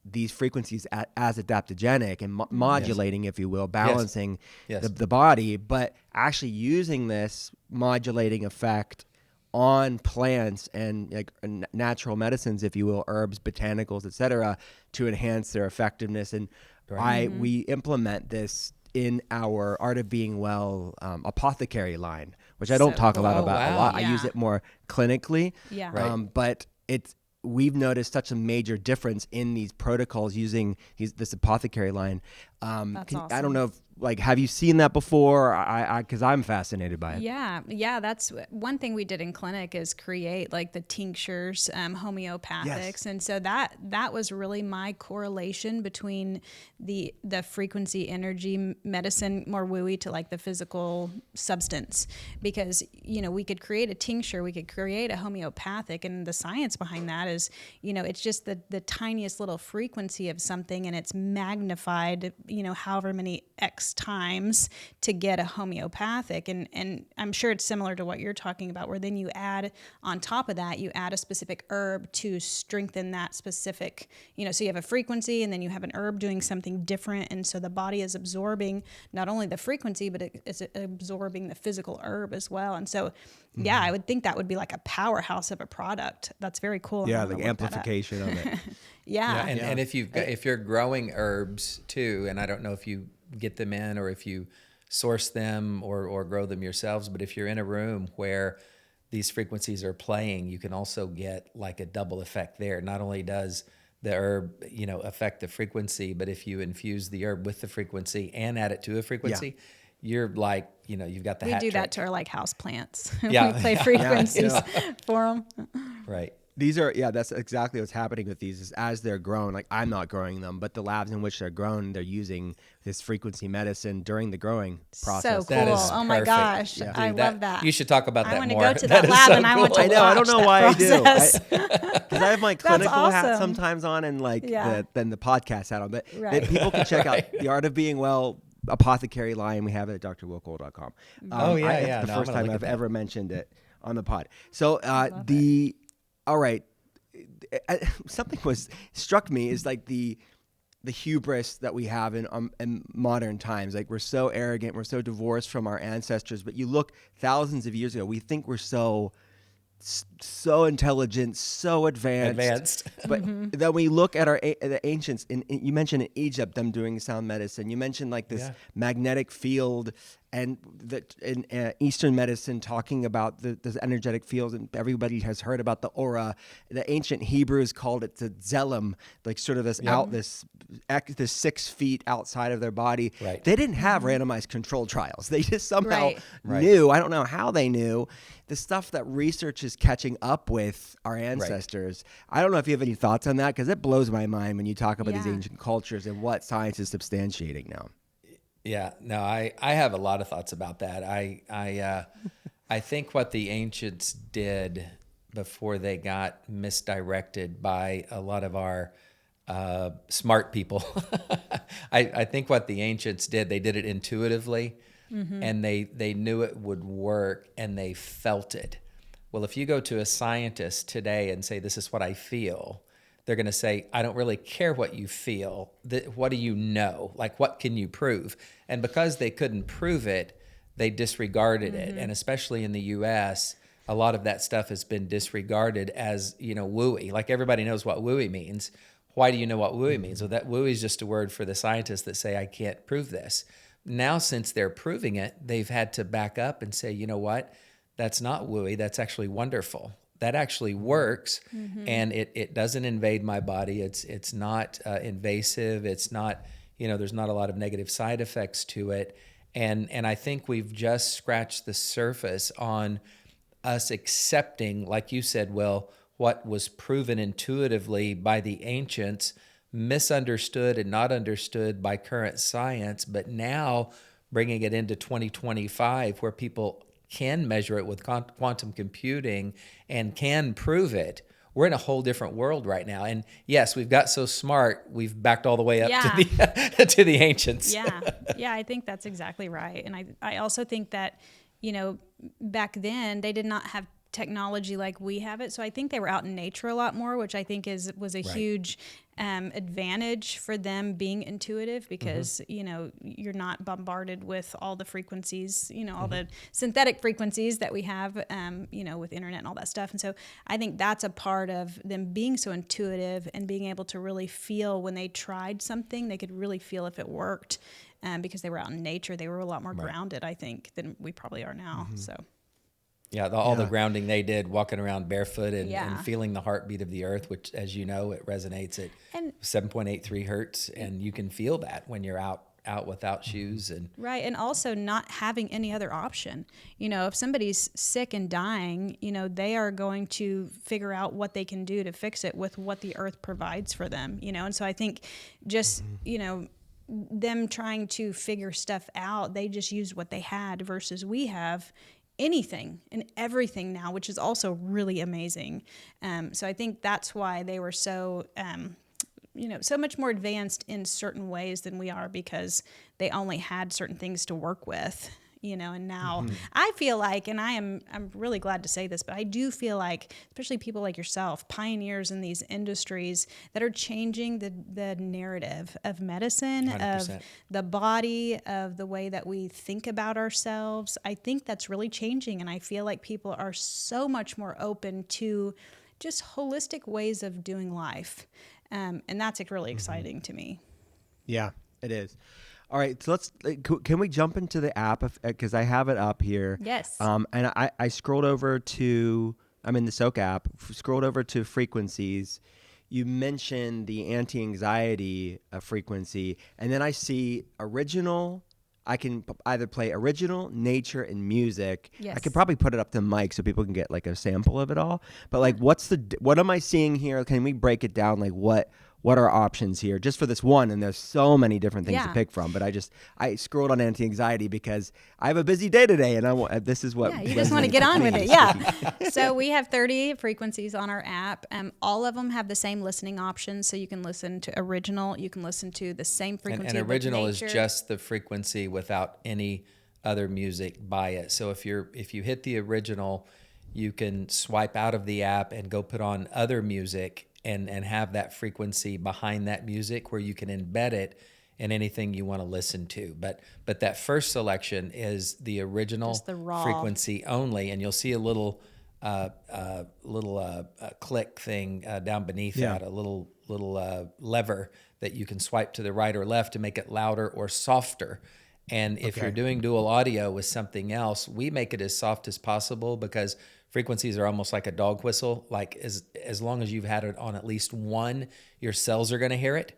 [SPEAKER 1] these frequencies as adaptogenic and modulating, if you will, balancing the body, but actually using this modulating effect on plants and like natural medicines, if you will, herbs, botanicals, etc., to enhance their effectiveness. And we implement this in our Art of Being Well apothecary line, which I don't talk about a lot. I use it more clinically, but we've noticed such a major difference in these protocols using this apothecary line.
[SPEAKER 2] That's awesome.
[SPEAKER 1] I don't know if, have you seen that before? Because I'm fascinated by it.
[SPEAKER 2] Yeah. That's one thing we did in clinic is create the tinctures, homeopathics.
[SPEAKER 1] Yes.
[SPEAKER 2] And so that was really my correlation between the frequency energy medicine, more wooey, to the physical substance, because, we could create a tincture, we could create a homeopathic, and the science behind that is, it's just the tiniest little frequency of something, and it's magnified, however many X times to get a homeopathic. And I'm sure it's similar to what you're talking about, where then you add on top of that, you add a specific herb to strengthen that specific, so you have a frequency and then you have an herb doing something different. And so the body is absorbing not only the frequency, but it's absorbing the physical herb as well. And so, I would think that would be like a powerhouse of a product. That's very cool.
[SPEAKER 1] Yeah, the amplification of it.
[SPEAKER 3] And if you're growing herbs too, and I don't know if you get them in or if you source them or grow them yourselves, but if you're in a room where these frequencies are playing, you can also get a double effect there. Not only does the herb, affect the frequency, but if you infuse the herb with the frequency and add it to a frequency, you're you've got the hat trick.
[SPEAKER 2] We do that to our house plants. We play frequencies for them.
[SPEAKER 3] Right.
[SPEAKER 1] These are, that's exactly what's happening with these, is as they're grown, I'm not growing them, but the labs in which they're grown, they're using this frequency medicine during the growing process.
[SPEAKER 2] So cool. Oh my gosh. Dude, I love that.
[SPEAKER 3] You should talk about that more.
[SPEAKER 2] I want to go to that lab and I want to watch that.
[SPEAKER 1] I don't know why
[SPEAKER 2] process.
[SPEAKER 1] I do. Because I have my clinical hat sometimes on and then the podcast hat on. But people can check out the Art of Being Well apothecary line. We have it at drwilcole.com. It's the first time I've ever mentioned it on the pod. So all right, something struck me is the the hubris that we have in modern times. Like, we're so arrogant, we're so divorced from our ancestors. But you look thousands of years ago, we think we're so intelligent, so advanced. But then we look at the ancients. You mentioned in Egypt them doing sound medicine. You mentioned like this magnetic field, and in Eastern medicine talking about the energetic fields, and everybody has heard about the aura. The ancient Hebrews called it the Zelim, like sort of this 6 feet outside of their body.
[SPEAKER 3] Right.
[SPEAKER 1] They didn't have randomized control trials. They just somehow knew. I don't know how they knew. The stuff that research is catching up with our ancestors. Right. I don't know if you have any thoughts on that, because it blows my mind when you talk about these ancient cultures and what science is substantiating now.
[SPEAKER 3] Yeah, no, I have a lot of thoughts about that. I think what the ancients did before they got misdirected by a lot of our smart people, I think what the ancients did, they did it intuitively. And they knew it would work, and they felt it. Well, if you go to a scientist today and say, this is what I feel, they're going to say, I don't really care what you feel. What do you know? Like, what can you prove? And because they couldn't prove it, they disregarded it. And especially in the U.S., a lot of that stuff has been disregarded as, wooey. Like, everybody knows what wooey means. Why do you know what wooey means? Well, that wooey is just a word for the scientists that say, I can't prove this. Now, since they're proving it, they've had to back up and say, you know what? That's not wooey. That's actually wonderful. That actually works, and it doesn't invade my body. It's not invasive. It's not, there's not a lot of negative side effects to it. And I think we've just scratched the surface on us accepting, like you said, Will, what was proven intuitively by the ancients, misunderstood and not understood by current science, but now bringing it into 2025 where people can measure it with quantum computing and can prove it. We're in a whole different world right now. And yes, we've got so smart, we've backed all the way up to the to the ancients.
[SPEAKER 2] Yeah, I think that's exactly right. And I also think that, back then they did not have technology like we have it. So I think they were out in nature a lot more, which I think was a huge advantage for them being intuitive, because you're not bombarded with all the frequencies, all the synthetic frequencies that we have, with internet and all that stuff. And so I think that's a part of them being so intuitive and being able to really feel when they tried something, they could really feel if it worked, because they were out in nature. They were a lot more grounded, I think, than we probably are now. So.
[SPEAKER 3] Yeah, all the grounding they did, walking around barefoot and feeling the heartbeat of the earth, which, as you know, it resonates at 7.83 hertz, and you can feel that when you're out without shoes.
[SPEAKER 2] Right, and also not having any other option. If somebody's sick and dying, they are going to figure out what they can do to fix it with what the earth provides for them, and so I think just, them trying to figure stuff out, they just used what they had versus we have anything and everything now, which is also really amazing. So I think that's why they were so, so much more advanced in certain ways than we are, because they only had certain things to work with, and now I feel like, and I'm really glad to say this, but I do feel like, especially people like yourself, pioneers in these industries that are changing the narrative of medicine, 100%. Of the body, of the way that we think about ourselves. I think that's really changing, and I feel like people are so much more open to just holistic ways of doing life, and that's really exciting to me. Yeah,
[SPEAKER 1] it is. All right, so can we jump into the app, because I have it up here.
[SPEAKER 2] Yes.
[SPEAKER 1] And I scrolled over to, I'm in the Soaak app, scrolled over to frequencies. You mentioned the anti-anxiety frequency, and then I see original. I can either play original, nature, and music.
[SPEAKER 2] Yes.
[SPEAKER 1] I could probably put it up to mic so people can get like a sample of it all. But like, what am I seeing here? Can we break it down? Like, what are options here just for this one? And there's so many different things to pick from, but I scrolled on anti-anxiety because I have a busy day today, and this is what.
[SPEAKER 2] Yeah, you just want to get on with it. Yeah. So we have 30 frequencies on our app. All of them have the same listening options. So you can listen to original, you can listen to the same frequency.
[SPEAKER 3] And original is just the frequency without any other music by it. So if you hit the original, you can swipe out of the app and go put on other music, and have that frequency behind that music where you can embed it in anything you want to listen to. But that first selection is the original
[SPEAKER 2] Just the raw
[SPEAKER 3] frequency only, and you'll see a little click thing down beneath that, a little lever that you can swipe to the right or left to make it louder or softer. And if you're doing dual audio with something else, we make it as soft as possible because frequencies are almost like a dog whistle. Like as long as you've had it on at least one, your cells are going to hear it.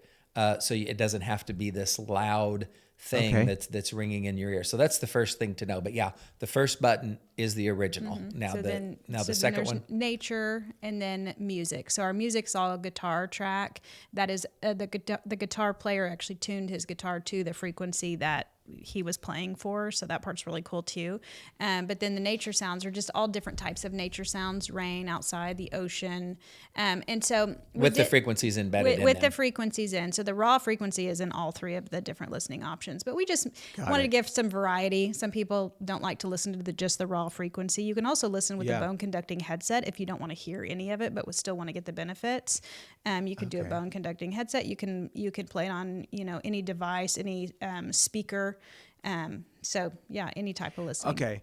[SPEAKER 3] So it doesn't have to be this loud thing that's ringing in your ear. So that's the first thing to know. But yeah, the first button is the original. Now the second one,
[SPEAKER 2] nature, and then music. So our music's all a guitar track. That is the guitar player actually tuned his guitar to the frequency that he was playing for, so that part's really cool too. But then the nature sounds are just all different types of nature sounds: rain, outside, the ocean, and so
[SPEAKER 3] with the frequencies embedded
[SPEAKER 2] with the frequencies in. So the raw frequency is in all three of the different listening options. But we just wanted to give some variety. Some people don't like to listen to just the raw frequency. You can also listen with a bone conducting headset if you don't want to hear any of it, but would still want to get the benefits. You could do a bone conducting headset. You can play it on any device, any speaker. So yeah, any type of listening.
[SPEAKER 1] Okay.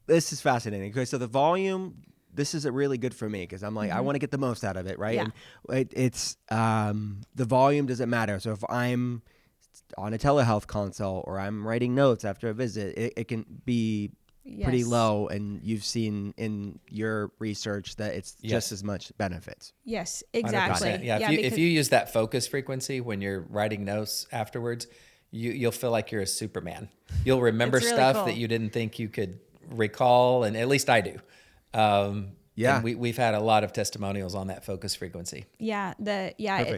[SPEAKER 1] This is fascinating. Okay. So the volume, this is really good for me because I'm like, I want to get the most out of it. Right.
[SPEAKER 2] Yeah.
[SPEAKER 1] And it's, the volume doesn't matter. So if I'm on a telehealth consult or I'm writing notes after a visit, it can be pretty low. And you've seen in your research that it's just as much benefits.
[SPEAKER 2] Yes, exactly.
[SPEAKER 3] 100%. Yeah. If you use that focus frequency when you're writing notes afterwards, you'll feel like you're a Superman. You'll remember
[SPEAKER 2] really
[SPEAKER 3] stuff
[SPEAKER 2] cool.
[SPEAKER 3] that you didn't think you could recall, and at least I do. And we've had a lot of testimonials on that focus frequency.
[SPEAKER 2] Yeah,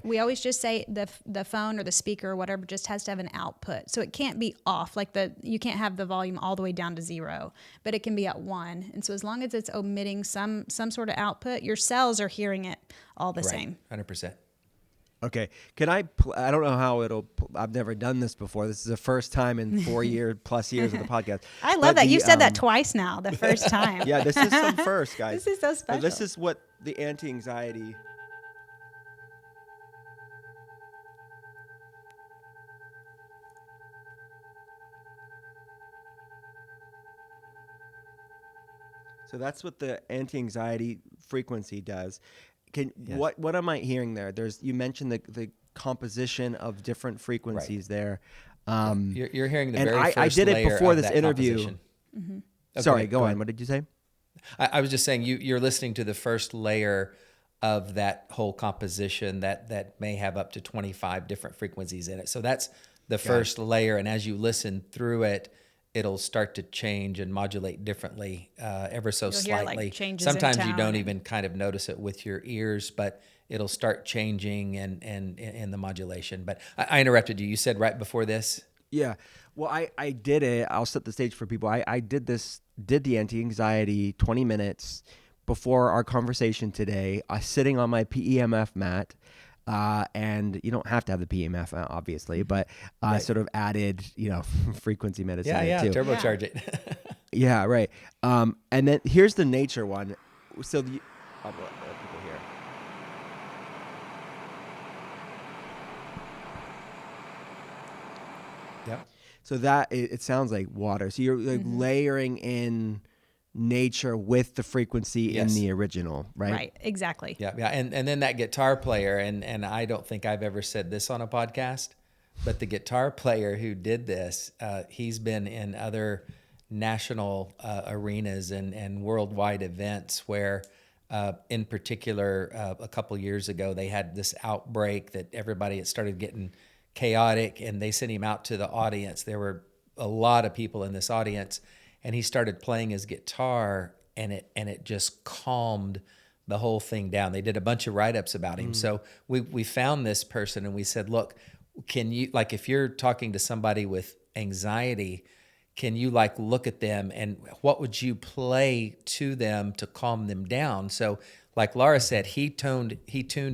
[SPEAKER 2] we always just say the phone or the speaker or whatever just has to have an output, so it can't be off. Like you can't have the volume all the way down to 0, but it can be at 1. And so as long as it's omitting some sort of output, your cells are hearing it all the same.
[SPEAKER 3] 100%.
[SPEAKER 1] Okay. Can I don't know how I've never done this before. This is the first time in 4 plus years of the podcast.
[SPEAKER 2] I love that. You've said that twice now, the first time.
[SPEAKER 1] Yeah, this is some first, guys.
[SPEAKER 2] This is so special.
[SPEAKER 1] So this is what the anti-anxiety. So that's what the anti-anxiety frequency does. What am I hearing there? You mentioned the composition of different frequencies there.
[SPEAKER 3] You're hearing the very first
[SPEAKER 1] I did it before this interview.
[SPEAKER 3] Mm-hmm. Okay,
[SPEAKER 1] Sorry, go on. What did you say?
[SPEAKER 3] I was just saying you're listening to the first layer of that whole composition that may have up to 25 different frequencies in it. So that's the first layer, and as you listen through it, it'll start to change and modulate differently ever so slightly. Sometimes you don't even kind of notice it with your ears, but it'll start changing and in the modulation. But I interrupted you. You said right before this?
[SPEAKER 1] Yeah. Well, I did it. I'll set the stage for people. I did the anti-anxiety 20 minutes before our conversation today, sitting on my PEMF mat. And you don't have to have the PEMF, obviously, but sort of added, frequency medicine. Too.
[SPEAKER 3] Turbocharge it.
[SPEAKER 1] Yeah, right. And then here's the nature one. So I'll let people hear.
[SPEAKER 3] Yeah.
[SPEAKER 1] So that it sounds like water. So you're like layering in nature with the frequency in the original, right?
[SPEAKER 2] Right, exactly.
[SPEAKER 3] Yeah. And then that guitar player, and I don't think I've ever said this on a podcast, but the guitar player who did this, he's been in other national arenas and worldwide events where, in particular, a couple years ago, they had this outbreak that everybody had started getting chaotic, and they sent him out to the audience. There were a lot of people in this audience, and he started playing his guitar, and it just calmed the whole thing down. They did a bunch of write-ups about him. So we found this person, and we said, look, can you, like, if you're talking to somebody with anxiety, can you like look at them and what would you play to them to calm them down? So like Laura said, he tuned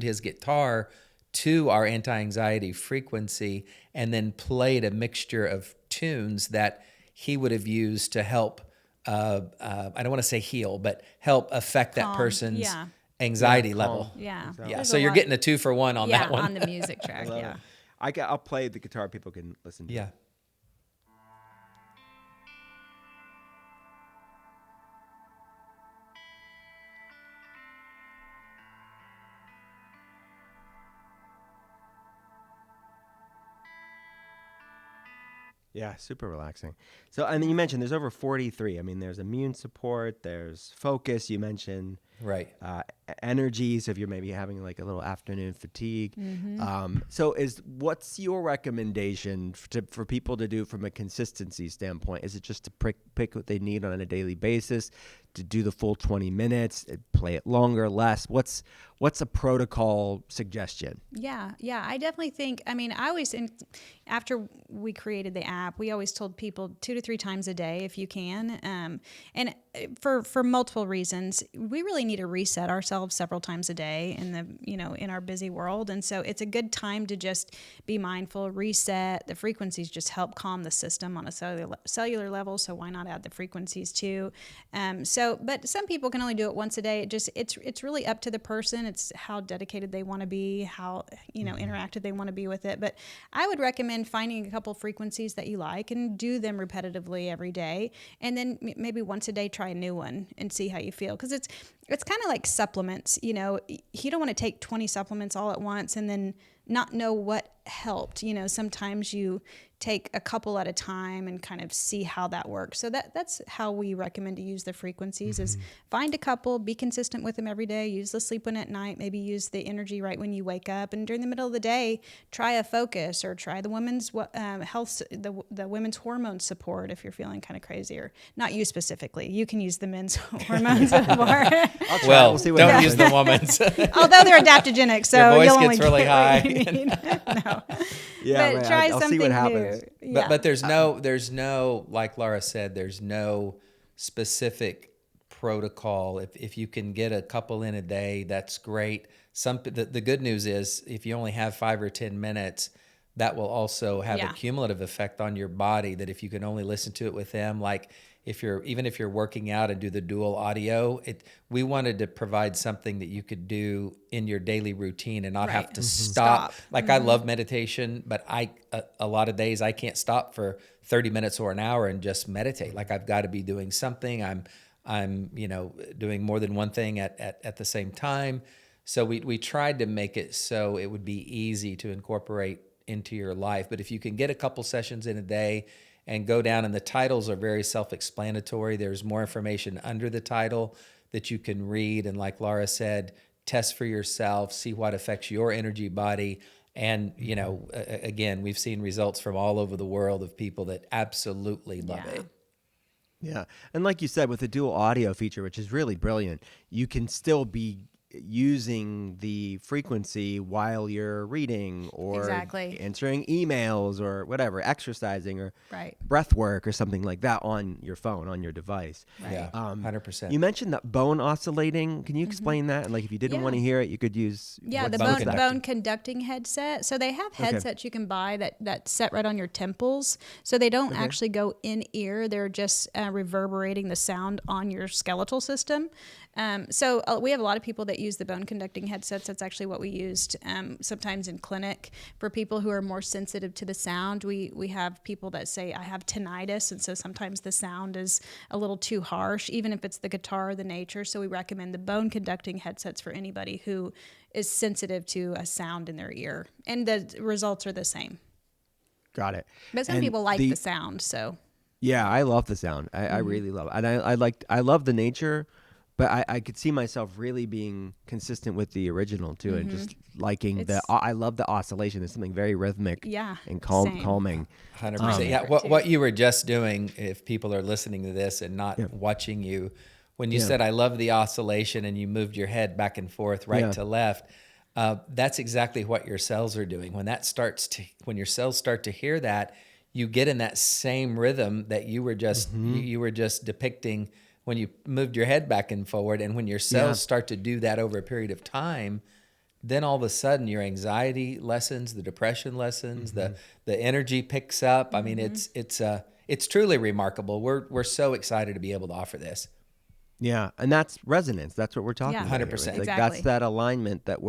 [SPEAKER 3] his guitar to our anti-anxiety frequency and then played a mixture of tunes that he would have used to help, I don't want to say heal, but help affect that person's anxiety level.
[SPEAKER 2] Yeah.
[SPEAKER 3] Yeah.
[SPEAKER 2] There's
[SPEAKER 3] So
[SPEAKER 2] a
[SPEAKER 3] you're
[SPEAKER 2] lot-
[SPEAKER 3] getting a 2-for-1 on that one.
[SPEAKER 2] on the music track. Yeah.
[SPEAKER 1] I'll play the guitar. People can listen to
[SPEAKER 3] Yeah.
[SPEAKER 1] it. Yeah, super relaxing. So, and then you mentioned there's over 43. I mean, there's immune support, there's focus, you mentioned
[SPEAKER 3] Right.
[SPEAKER 1] energy. So if you're maybe having like a little afternoon fatigue. So what's your recommendation for people to do from a consistency standpoint? Is it just to pick what they need on a daily basis, to do the full 20 minutes, play it longer, less? What's a protocol suggestion?
[SPEAKER 2] Yeah, I definitely think. I mean, after we created the app, we always told people 2 to 3 times a day if you can, and for multiple reasons. We really need to reset ourselves several times a day in our busy world, and so it's a good time to just be mindful, reset. The frequencies just help calm the system on a cellular level. So why not add the frequencies too? But some people can only do it once a day. It's really up to the person. It's how dedicated they want to be, how interactive they want to be with it. But I would recommend finding a couple frequencies that you like and do them repetitively every day, and then maybe once a day try a new one and see how you feel. Because it's kind of like supplements. You don't want to take 20 supplements all at once and then not know what helped. Sometimes you take a couple at a time and kind of see how that works. So that's how we recommend to use the frequencies is find a couple, be consistent with them every day, use the sleep one at night, maybe use the energy right when you wake up, and during the middle of the day, try a focus or try the women's health, the women's hormone support if you're feeling kind of crazy, or not you specifically. You can use the men's hormone support.
[SPEAKER 3] We'll see what don't happens. Use the woman's.
[SPEAKER 2] Although they're adaptogenic, so
[SPEAKER 3] your voice
[SPEAKER 2] you'll
[SPEAKER 3] gets
[SPEAKER 2] only
[SPEAKER 3] really
[SPEAKER 2] get
[SPEAKER 3] high.
[SPEAKER 2] What you need. No.
[SPEAKER 1] Yeah,
[SPEAKER 2] but try
[SPEAKER 1] I'll
[SPEAKER 2] something
[SPEAKER 1] see what
[SPEAKER 2] new.
[SPEAKER 1] happens.
[SPEAKER 2] Yeah.
[SPEAKER 3] But there's no, like Laura said, there's no specific protocol. If you can get a couple in a day, that's great. The good news is if you only have 5 or 10 minutes, that will also have a cumulative effect on your body, that if you can only listen to it with them, like even if you're working out and do the dual audio, we wanted to provide something that you could do in your daily routine and not have to stop. Like I love meditation, but a lot of days I can't stop for 30 minutes or an hour and just meditate. Like I've got to be doing something. I'm doing more than one thing at the same time. So we tried to make it so it would be easy to incorporate into your life. But if you can get a couple sessions in a day and go down, and the titles are very self-explanatory. There's more information under the title that you can read. And like Laura said, test for yourself, see what affects your energy body. And, again, we've seen results from all over the world of people that absolutely love it.
[SPEAKER 1] Yeah. And like you said, with the dual audio feature, which is really brilliant, you can still be using the frequency while you're reading or answering emails or whatever, exercising or breath work or something like that on your phone, on your device.
[SPEAKER 2] Right.
[SPEAKER 3] Yeah, 100%.
[SPEAKER 1] You mentioned that bone oscillating. Can you explain that? And like, if you didn't want to hear it, you could use
[SPEAKER 2] the bone conducting headset. So they have headsets you can buy that set right on your temples. So they don't actually go in ear. They're just reverberating the sound on your skeletal system. So we have a lot of people that use the bone conducting headsets. That's actually what we used sometimes in clinic for people who are more sensitive to the sound. We have people that say, I have tinnitus, and so sometimes the sound is a little too harsh, even if it's the guitar or the nature. So we recommend the bone conducting headsets for anybody who is sensitive to a sound in their ear. And the results are the same.
[SPEAKER 1] Got it.
[SPEAKER 2] But some people like the sound, so.
[SPEAKER 1] Yeah, I love the sound. I really love it. And I love the nature. But I could see myself really being consistent with the original too, and just liking I love the oscillation. There's something very rhythmic and calming.
[SPEAKER 3] 100%. Yeah, what you were just doing, if people are listening to this and not watching you, when you said I love the oscillation and you moved your head back and forth right to left, that's exactly what your cells are doing. When your cells start to hear that, you get in that same rhythm that you were just depicting when you moved your head back and forward. And when your cells start to do that over a period of time, then all of a sudden your anxiety lessens, the depression lessens, the energy picks up. I mean, it's truly remarkable. We're so excited to be able to offer this.
[SPEAKER 1] Yeah, and that's resonance. That's what we're talking
[SPEAKER 2] Yeah,
[SPEAKER 1] about.
[SPEAKER 3] 100%.
[SPEAKER 1] Here. It's like
[SPEAKER 2] exactly.
[SPEAKER 1] that's that alignment that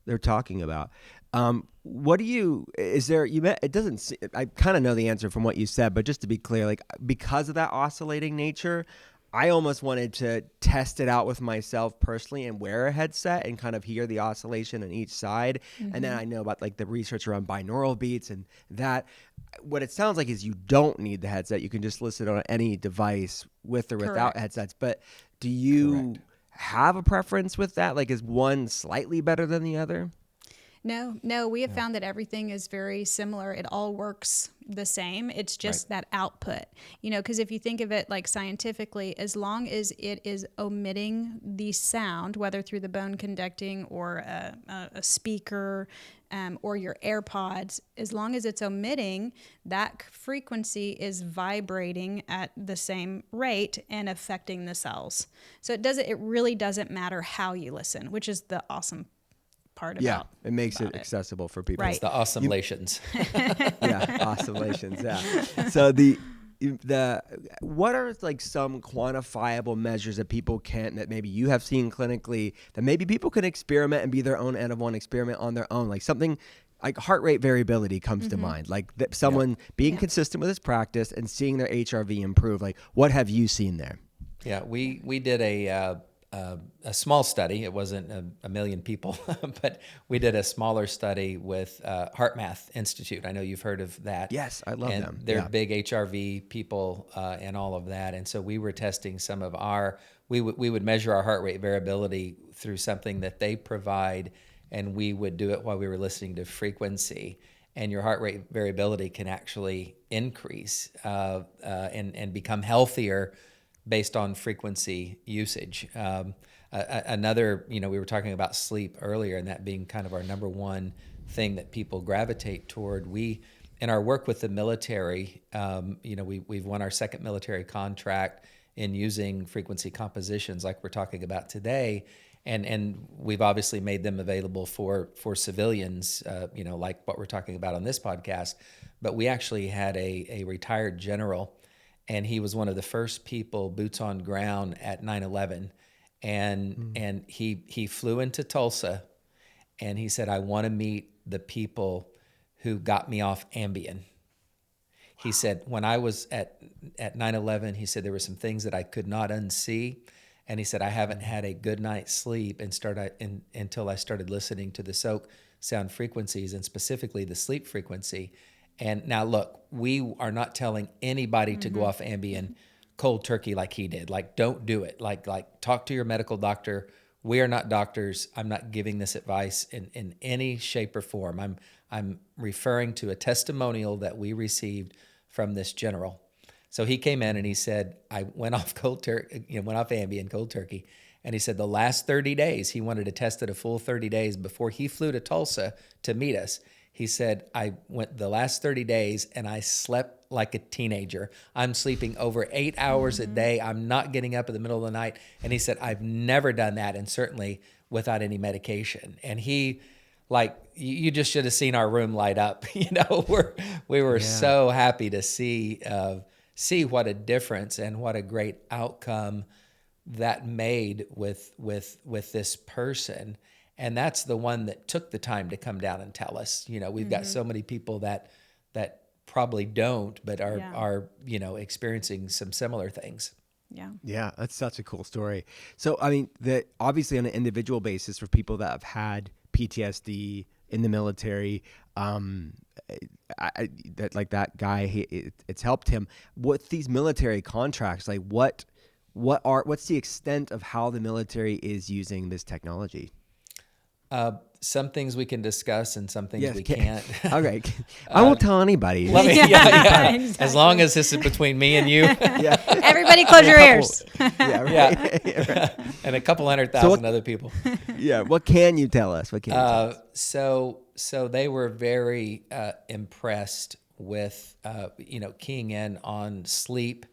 [SPEAKER 1] they're talking about. What do you? Is there? It doesn't. I kind of know the answer from what you said, but just to be clear, like because of that oscillating nature, I almost wanted to test it out with myself personally and wear a headset and kind of hear the oscillation on each side. And then I know about like the research around binaural beats and that. What it sounds like is you don't need the headset. You can just listen on any device with or without
[SPEAKER 2] Correct.
[SPEAKER 1] headsets. But do you have a preference with that? Like, is one slightly better than the other?
[SPEAKER 2] No, we have found that everything is very similar. It all works the same. It's just that output, because if you think of it like scientifically, as long as it is omitting the sound, whether through the bone conducting or a speaker or your AirPods, as long as it's omitting, that frequency is vibrating at the same rate and affecting the cells. So it really doesn't matter how you listen, which is the awesome part about
[SPEAKER 1] it makes it accessible for people.
[SPEAKER 2] Right.
[SPEAKER 3] It's the oscillations.
[SPEAKER 1] Oscillations. Yeah. So what are like some quantifiable measures that maybe you have seen clinically that maybe people can experiment and be their own N of 1 experiment on their own, like something like heart rate variability comes to mind, like someone being consistent with his practice and seeing their HRV improve. Like, what have you seen there?
[SPEAKER 3] Yeah, we did a small study. It wasn't a million people, but we did a smaller study with HeartMath Institute. I know you've heard of that.
[SPEAKER 1] Yes, I love them.
[SPEAKER 3] They're big HRV people and all of that. And so we were testing some of we would measure our heart rate variability through something that they provide, and we would do it while we were listening to frequency. And your heart rate variability can actually increase and become healthier based on frequency usage. Another, we were talking about sleep earlier, and that being kind of our number one thing that people gravitate toward. We, in our work with the military, we've won our second military contract in using frequency compositions like we're talking about today, and we've obviously made them available for civilians, like what we're talking about on this podcast. But we actually had a retired general, and he was one of the first people boots on ground at 9/11, and he flew into Tulsa, and he said, "I want to meet the people who got me off Ambien." He said, when I was at 9/11, he said there were some things that I could not unsee, and he said I haven't had a good night's sleep until I started listening to the Soaak sound frequencies, and specifically the sleep frequency. And now, look, we are not telling anybody to go off Ambien cold turkey like he did. Like, don't do it. Like talk to your medical doctor. We are not doctors. I'm not giving this advice in any shape or form. I'm referring to a testimonial that we received from this general. So he came in and he said, I went off went off Ambien cold turkey. And he said the last 30 days, he wanted to test it a full 30 days before he flew to Tulsa to meet us. He said, I went the last 30 days and I slept like a teenager. I'm sleeping over 8 hours a day. I'm not getting up in the middle of the night. And he said, I've never done that, and certainly without any medication. And he, you just should have seen our room light up. We were so happy to see what a difference and what a great outcome that made with this person. And that's the one that took the time to come down and tell us. We've got so many people that probably don't, but are experiencing some similar things.
[SPEAKER 1] Yeah, that's such a cool story. So, I mean, obviously on an individual basis for people that have had PTSD in the military, that guy, it's helped him. With these military contracts, like what's the extent of how the military is using this technology?
[SPEAKER 3] Some things we can discuss and some things we can't.
[SPEAKER 1] Okay. I won't tell anybody.
[SPEAKER 2] Exactly.
[SPEAKER 3] As long as this is between me and you.
[SPEAKER 2] Everybody close your ears.
[SPEAKER 1] Right.
[SPEAKER 3] And a couple 100,000 other people.
[SPEAKER 1] Yeah. What can you tell us?
[SPEAKER 3] So they were very impressed with, keying in on sleep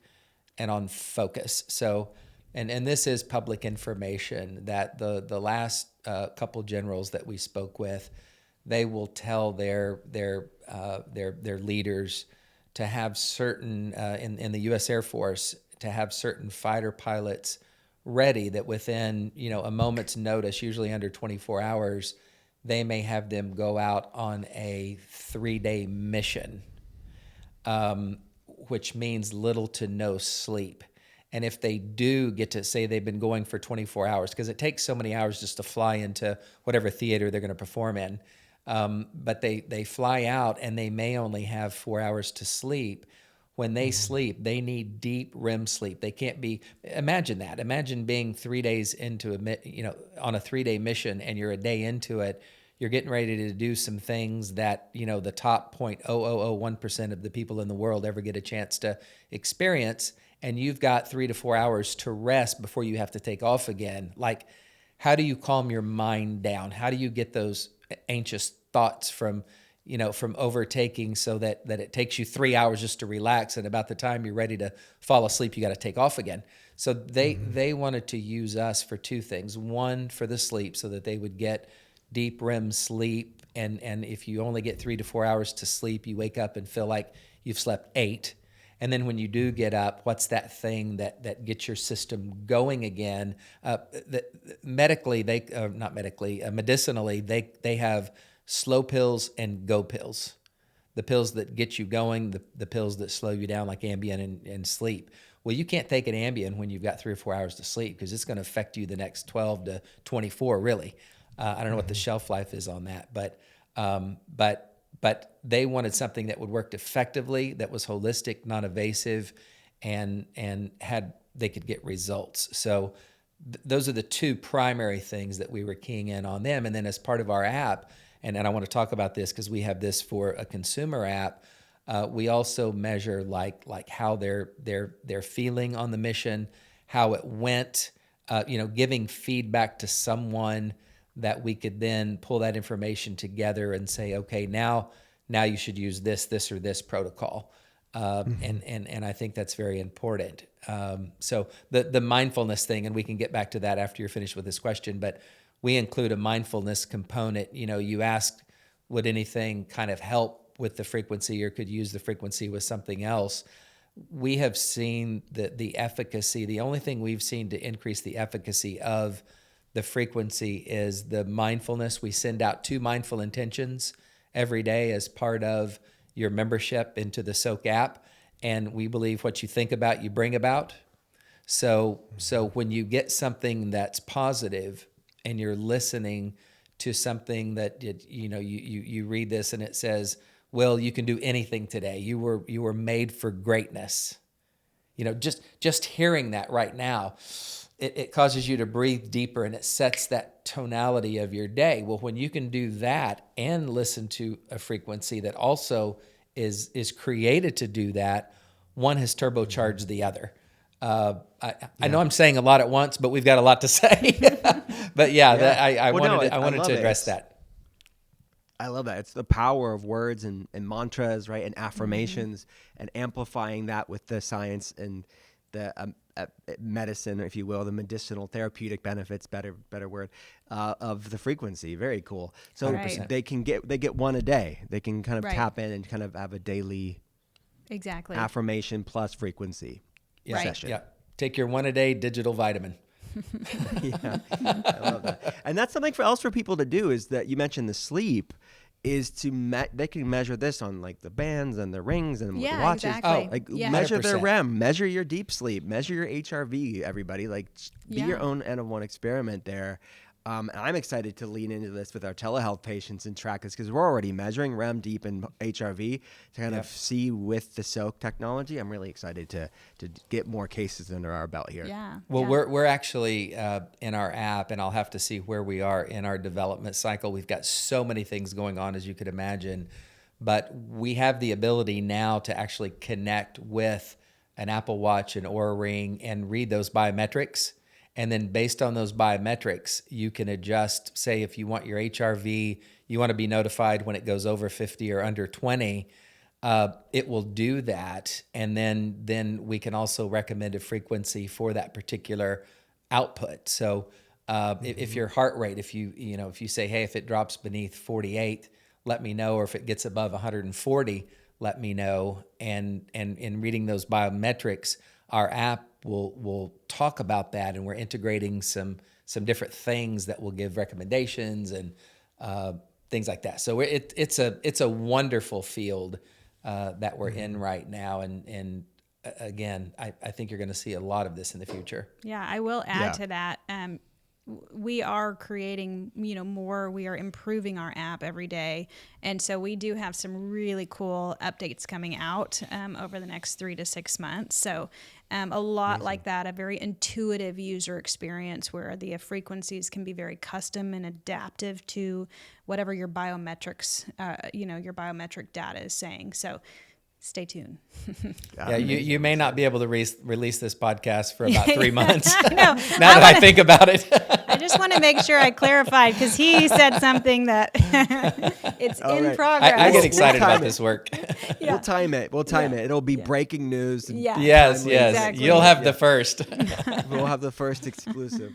[SPEAKER 3] and on focus. So, and this is public information that the last couple generals that we spoke with, they will tell their leaders to have certain in the U.S. Air Force, to have certain fighter pilots ready, that within, a moment's notice, usually under 24 hours, they may have them go out on a 3-day mission, which means little to no sleep. And if they do get to say they've been going for 24 hours, because it takes so many hours just to fly into whatever theater they're going to perform in, but they fly out and they may only have 4 hours to sleep. When they sleep, they need deep REM sleep. They can't be, imagine that. Imagine being 3 days into on a 3-day mission, and you're a day into it. You're getting ready to do some things that, the top 0.0001% of the people in the world ever get a chance to experience. And you've got 3 to 4 hours to rest before you have to take off again. Like, how do you calm your mind down? How do you get those anxious thoughts from overtaking, so that it takes you 3 hours just to relax, and about the time you're ready to fall asleep, you got to take off again. So they wanted to use us for two things. One, for the sleep, so that they would get deep REM sleep, and if you only get 3 to 4 hours to sleep, you wake up and feel like you've slept 8. And then when you do get up, what's that thing that gets your system going again? Medicinally, they have slow pills and go pills. The pills that get you going, the pills that slow you down, like Ambien and sleep. Well, you can't take an Ambien when you've got 3 or 4 hours to sleep, because it's going to affect you the next 12 to 24, really. I don't know what the shelf life is on that, but they wanted something that would work effectively, that was holistic, non-invasive, and they could get results. So those are the two primary things that we were keying in on them. And then as part of our app, and I want to talk about this because we have this for a consumer app, we also measure like how they're feeling on the mission, how it went, giving feedback to someone that we could then pull that information together and say, okay, now you should use this or this protocol. And I think that's very important. So the mindfulness thing, and we can get back to that after you're finished with this question, but we include a mindfulness component. You asked, would anything kind of help with the frequency, or could use the frequency with something else? We have seen the efficacy. The only thing we've seen to increase the efficacy of the frequency is the mindfulness. We send out 2 mindful intentions every day as part of your membership into the Soaak app. And we believe what you think about, you bring about. So when you get something that's positive and you're listening to something that, you read this and it says, well, you can do anything today. You were made for greatness. Just hearing that right now, it causes you to breathe deeper, and it sets that tonality of your day. Well, when you can do that and listen to a frequency that also is created to do that, one has turbocharged the other. I know I'm saying a lot at once, but we've got a lot to say. But I wanted to address that.
[SPEAKER 1] I love that. It's the power of words and mantras, right? And affirmations, and amplifying that with the science and the medicine, if you will, the medicinal therapeutic benefits, better word, of the frequency. Very cool. So they get one a day. They can kind of tap in and kind of have a daily affirmation plus frequency session.
[SPEAKER 3] Yeah. Take your one a day digital vitamin.
[SPEAKER 1] Yeah, I love that. And that's something else for people to do, is that you mentioned the sleep, is they can measure this on like the bands and the rings and the watches.
[SPEAKER 2] Exactly.
[SPEAKER 1] Measure their REM, measure your deep sleep, measure your HRV, everybody. Be your own N of one experiment there. And I'm excited to lean into this with our telehealth patients and track this, because we're already measuring REM, deep, and HRV to kind of see with the Soaak technology. I'm really excited to get more cases under our belt here.
[SPEAKER 2] Yeah.
[SPEAKER 3] Well, we're actually in our app, and I'll have to see where we are in our development cycle. We've got so many things going on, as you could imagine, but we have the ability now to actually connect with an Apple Watch, an Oura Ring, and read those biometrics. And then based on those biometrics, you can adjust, say if you want your HRV, you want to be notified when it goes over 50 or under 20, it will do that. And then we can also recommend a frequency for that particular output. So if your heart rate, if you say, hey, if it drops beneath 48, let me know, or if it gets above 140, let me know. And in reading those biometrics, our app we'll talk about that, and we're integrating some different things that will give recommendations and things like that. So it's a wonderful field that we're in right now, and again, I think you're going to see a lot of this in the future.
[SPEAKER 2] Yeah, I will add to that. We are creating, more. We are improving our app every day, and so we do have some really cool updates coming out over the next 3 to 6 months. So a lot like that, a very intuitive user experience where the frequencies can be very custom and adaptive to whatever your biometrics, your biometric data is saying. So stay tuned.
[SPEAKER 3] Yeah, you may not be able to release this podcast for about 3 months.
[SPEAKER 2] I know.
[SPEAKER 3] Now that I think about it.
[SPEAKER 2] I just want to make sure I clarified because he said something that it's in progress.
[SPEAKER 3] I get excited about this work.
[SPEAKER 1] Yeah. We'll time it. It'll be breaking news. And
[SPEAKER 3] Yes. Exactly. You'll have the first.
[SPEAKER 1] We'll have the first exclusive.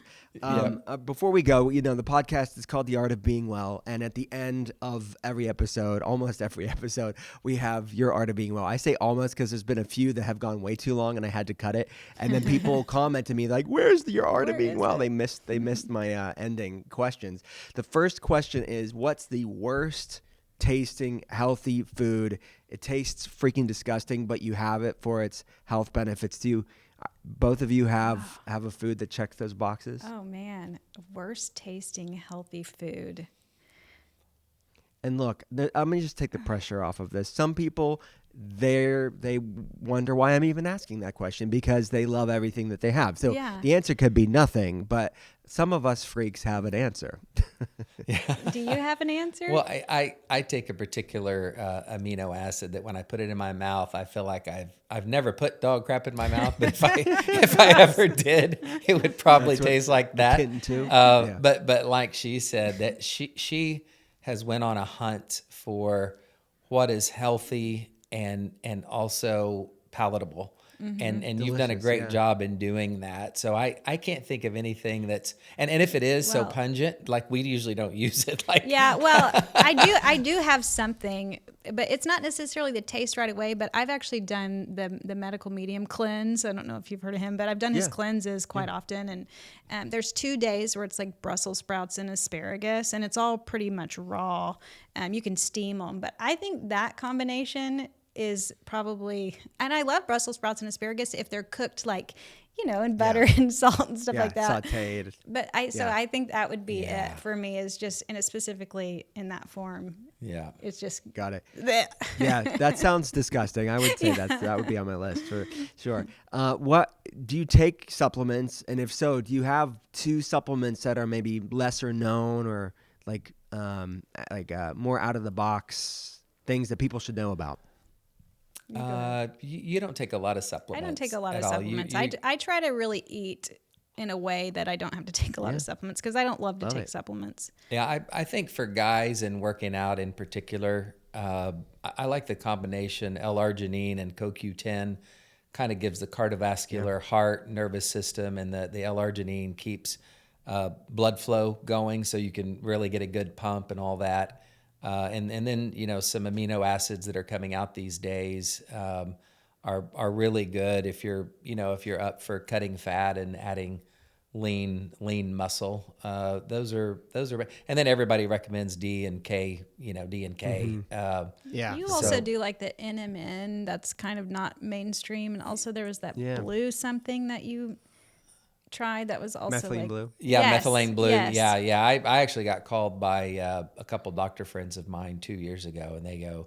[SPEAKER 1] Before we go, the podcast is called The Art of Being Well, and at the end of almost every episode, we have Your Art of Being Well. I say almost because there's been a few that have gone way too long, and I had to cut it. And then people comment to me like, "Where's Your Art of Being Well?" They missed my ending questions. The first question is, what's the worst tasting healthy food? It tastes freaking disgusting, but you have it for its health benefits. Both of you have a food that checks those boxes?
[SPEAKER 2] Oh, man. Worst tasting healthy food.
[SPEAKER 1] And look, I'm going to just take the pressure off of this. Some people, they wonder why I'm even asking that question because they love everything that they have. So the answer could be nothing, but some of us freaks have an answer.
[SPEAKER 2] Do you have an answer?
[SPEAKER 3] Well, I take a particular amino acid that when I put it in my mouth, I feel like I've never put dog crap in my mouth, but if I ever did, it would probably taste like that.
[SPEAKER 1] Kitten too.
[SPEAKER 3] But like she said, that she has went on a hunt for what is healthy and also palatable. Mm-hmm. And you've done a great job in doing that. So I can't think of anything that's and if it is so pungent, like we usually don't use it.
[SPEAKER 2] I do have something, but it's not necessarily the taste right away. But I've actually done the medical medium cleanse. I don't know if you've heard of him, but I've done his cleanses quite often. And there's 2 days where it's like Brussels sprouts and asparagus, and it's all pretty much raw. You can steam them, but I think that combination is probably, and I love Brussels sprouts and asparagus if they're cooked in butter and salt and stuff like that.
[SPEAKER 1] Sauteed.
[SPEAKER 2] But I think that would be it for me, is just, and it's specifically in that form.
[SPEAKER 3] Yeah.
[SPEAKER 2] It's just.
[SPEAKER 1] Got it. Yeah, that sounds disgusting. I would say that would be on my list for sure. What do you take supplements? And if so, do you have 2 supplements that are maybe lesser known or more out of the box things that people should know about?
[SPEAKER 3] You don't take a lot of supplements.
[SPEAKER 2] I don't take a lot of supplements. I try to really eat in a way that I don't have to take a lot of supplements because I don't love to take supplements.
[SPEAKER 3] Yeah, I think for guys and working out in particular, I like the combination L-arginine and CoQ10. Kind of gives the cardiovascular heart, nervous system, and the L-arginine keeps blood flow going so you can really get a good pump and all that. And then some amino acids that are coming out these days are really good if you're up for cutting fat and adding lean muscle. Those are and then everybody recommends D and K.
[SPEAKER 1] Mm-hmm.
[SPEAKER 2] You also do like the NMN. That's kind of not mainstream, and also there was that blue something that you tried that was also
[SPEAKER 1] methylene blue.
[SPEAKER 3] Methylene blue.
[SPEAKER 2] Yes.
[SPEAKER 3] Yeah. I actually got called by a couple doctor friends of mine 2 years ago, and they go,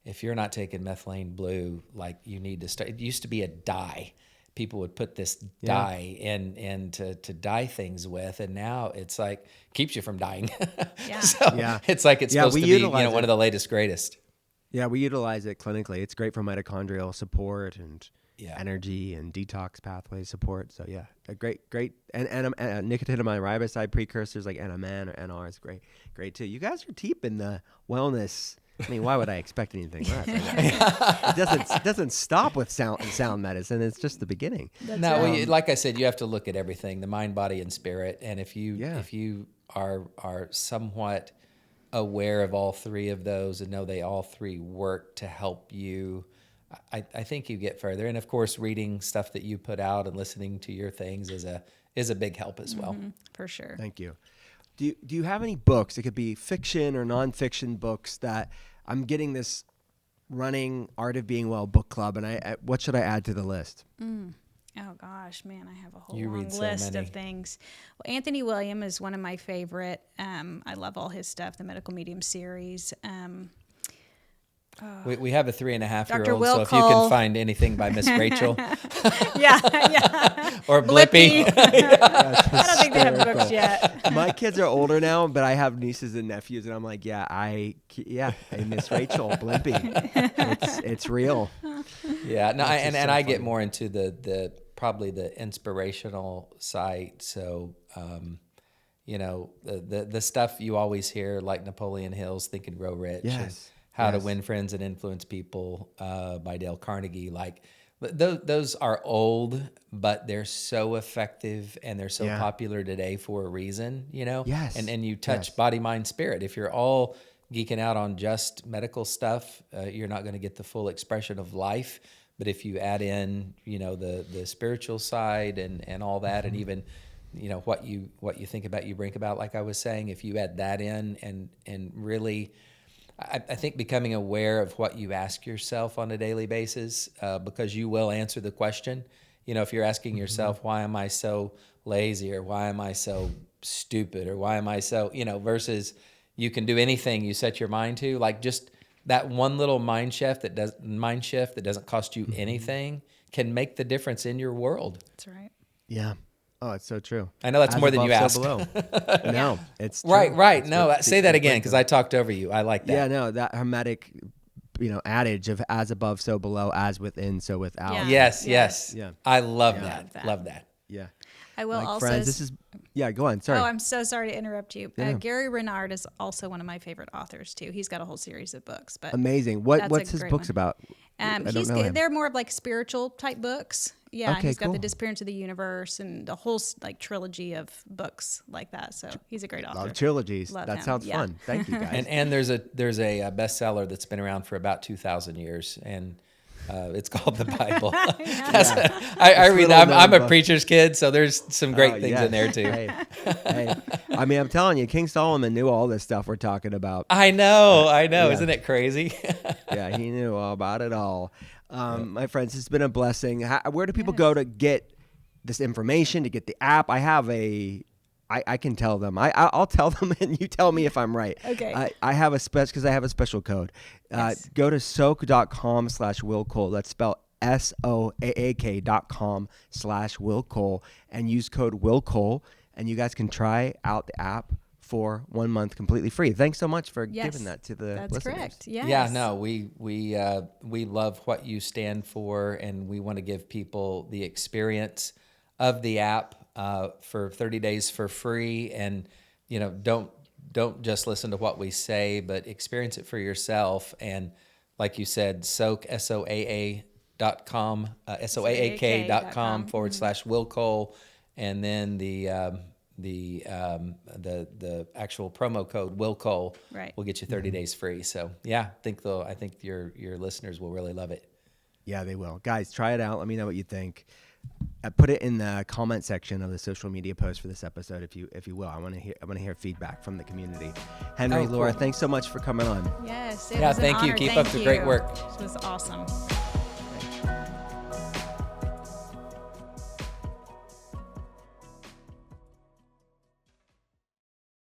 [SPEAKER 3] if you're not taking methylene blue, like you need to start. It used to be a dye. People would put this dye in to dye things with, and now it's like keeps you from dying. It's like it's supposed to be one of the latest greatest.
[SPEAKER 1] Yeah, we utilize it clinically. It's great for mitochondrial support and energy and detox pathway support. So a great and nicotinamide riboside precursors like NMN or NR is great too. You guys are deep in the wellness. I mean, why would I expect anything less? It doesn't stop with sound medicine. It's just the beginning.
[SPEAKER 3] Like I said, you have to look at everything, the mind, body, and spirit. And if you are somewhat aware of all 3 of those and know they all 3 work to help you I think you get further. And of course, reading stuff that you put out and listening to your things is a big help as well.
[SPEAKER 2] For sure.
[SPEAKER 1] Thank you. Do you have any books? It could be fiction or nonfiction books that I'm getting this running Art of Being Well book club, and what should I add to the list?
[SPEAKER 2] Oh gosh, man, I have a whole
[SPEAKER 3] You
[SPEAKER 2] long
[SPEAKER 3] read so
[SPEAKER 2] list
[SPEAKER 3] many.
[SPEAKER 2] of things. Well, Anthony William is one of my favorite. I love all his stuff, the Medical Medium series.
[SPEAKER 3] We have a 3.5-year-old,
[SPEAKER 2] Dr. Will
[SPEAKER 3] so if you
[SPEAKER 2] Cole.
[SPEAKER 3] can find anything by Miss Rachel
[SPEAKER 2] Yeah.
[SPEAKER 3] or Blippy.
[SPEAKER 2] I don't think they have books yet.
[SPEAKER 1] My kids are older now, but I have nieces and nephews, and I'm like, I Miss Rachel, Blimpy. It's real.
[SPEAKER 3] Yeah, no,
[SPEAKER 1] That's
[SPEAKER 3] and
[SPEAKER 1] just so
[SPEAKER 3] I get
[SPEAKER 1] funny.
[SPEAKER 3] more into the probably the inspirational side. So, the stuff you always hear, like Napoleon Hill's Think and Grow Rich, and
[SPEAKER 1] Yes.
[SPEAKER 3] How to
[SPEAKER 1] Yes.
[SPEAKER 3] Win Friends and Influence People by Dale Carnegie. Like those are old, but they're so effective and they're so
[SPEAKER 1] Yeah.
[SPEAKER 3] popular today for a reason.
[SPEAKER 1] Yes.
[SPEAKER 3] And you touch
[SPEAKER 1] Yes.
[SPEAKER 3] body, mind, spirit. If you're all geeking out on just medical stuff, you're not going to get the full expression of life. But if you add in, the spiritual side and all that, and even, what you think about, you bring about, like I was saying, if you add that in and really, I think becoming aware of what you ask yourself on a daily basis, because you will answer the question. If you're asking yourself, why am I so lazy, or why am I so stupid, or why am I so, versus you can do anything you set your mind to, like just that one little mind shift that doesn't cost you anything can make the difference in your world.
[SPEAKER 2] That's right.
[SPEAKER 1] Yeah. Oh, it's so true.
[SPEAKER 3] I know that's
[SPEAKER 1] As
[SPEAKER 3] more than
[SPEAKER 1] above,
[SPEAKER 3] you
[SPEAKER 1] so
[SPEAKER 3] asked.
[SPEAKER 1] below. No, it's true.
[SPEAKER 3] Right.
[SPEAKER 1] It's
[SPEAKER 3] No,
[SPEAKER 1] what
[SPEAKER 3] say that
[SPEAKER 1] the
[SPEAKER 3] again, because I talked over you. I like that.
[SPEAKER 1] Yeah, no, that hermetic, adage of as above, so below, as within, so without.
[SPEAKER 2] Yeah.
[SPEAKER 3] Yes.
[SPEAKER 1] Yeah.
[SPEAKER 3] I love
[SPEAKER 2] Love
[SPEAKER 3] that. Love that.
[SPEAKER 1] Yeah.
[SPEAKER 2] I will
[SPEAKER 1] Like
[SPEAKER 2] also.
[SPEAKER 1] friends, this is. Yeah, go on. Sorry.
[SPEAKER 2] Oh, I'm so sorry to interrupt you.
[SPEAKER 1] Yeah.
[SPEAKER 2] Gary Renard is also one of my favorite authors too. He's got a whole series of books, but
[SPEAKER 1] Amazing.
[SPEAKER 2] That's
[SPEAKER 1] What's
[SPEAKER 2] a
[SPEAKER 1] his
[SPEAKER 2] great
[SPEAKER 1] books
[SPEAKER 2] one.
[SPEAKER 1] about? I don't know him.
[SPEAKER 2] They're more of like spiritual type books. Yeah,
[SPEAKER 1] Okay,
[SPEAKER 2] he's got
[SPEAKER 1] cool.
[SPEAKER 2] the Disappearance of the Universe and the whole like trilogy of books like that. So he's a great author.
[SPEAKER 1] Love trilogies.
[SPEAKER 2] Love
[SPEAKER 1] That
[SPEAKER 2] him.
[SPEAKER 1] sounds
[SPEAKER 2] Yeah.
[SPEAKER 1] fun. Thank you, guys.
[SPEAKER 3] And there's a bestseller that's been around for about 2,000 years, and it's called the Bible. I read.
[SPEAKER 1] little
[SPEAKER 3] I'm a
[SPEAKER 1] known book.
[SPEAKER 3] preacher's kid, so there's some great things
[SPEAKER 1] Yes.
[SPEAKER 3] in there too.
[SPEAKER 1] Hey. I mean, I'm telling you, King Solomon knew all this stuff we're talking about.
[SPEAKER 3] I know.
[SPEAKER 1] Yeah.
[SPEAKER 3] Isn't it crazy?
[SPEAKER 1] Yeah, he knew all about it all. My friends, it's been a blessing. Where do people go to get this information, to get the app? I have I can tell them. I'll tell them, and you tell me if I'm right.
[SPEAKER 2] Okay.
[SPEAKER 1] I have a because I have a special code.
[SPEAKER 2] Yes.
[SPEAKER 1] Go to soak.com/Will Cole. That's spelled SOAAK.com/Will Cole, and use code Will Cole, and you guys can try out the app for 1 month completely free. Thanks so much for
[SPEAKER 2] Yes,
[SPEAKER 1] giving that to the
[SPEAKER 2] That's
[SPEAKER 1] listeners.
[SPEAKER 2] correct. Yes.
[SPEAKER 3] Yeah, no, we love what you stand for, and we want to give people the experience of the app for 30 days for free. And don't just listen to what we say, but experience it for yourself. And like you said, Soak SOAA.com SOAAK.com/Will Cole, and then the actual promo code Will Cole
[SPEAKER 2] Right.
[SPEAKER 3] will get you 30 days free. So yeah, I think your listeners will really love it.
[SPEAKER 1] Yeah, they will. Guys, try it out. Let me know what you think. Put it in the comment section of the social media post for this episode, if you will. I want to hear feedback from the community. Henry,
[SPEAKER 3] Oh, cool.
[SPEAKER 1] Laura, thanks so much for coming on.
[SPEAKER 2] Yes.
[SPEAKER 3] Yeah,
[SPEAKER 2] was an
[SPEAKER 3] thank you.
[SPEAKER 2] honor.
[SPEAKER 3] Keep
[SPEAKER 2] Thank
[SPEAKER 3] up the great
[SPEAKER 2] you.
[SPEAKER 3] work.
[SPEAKER 2] This was awesome.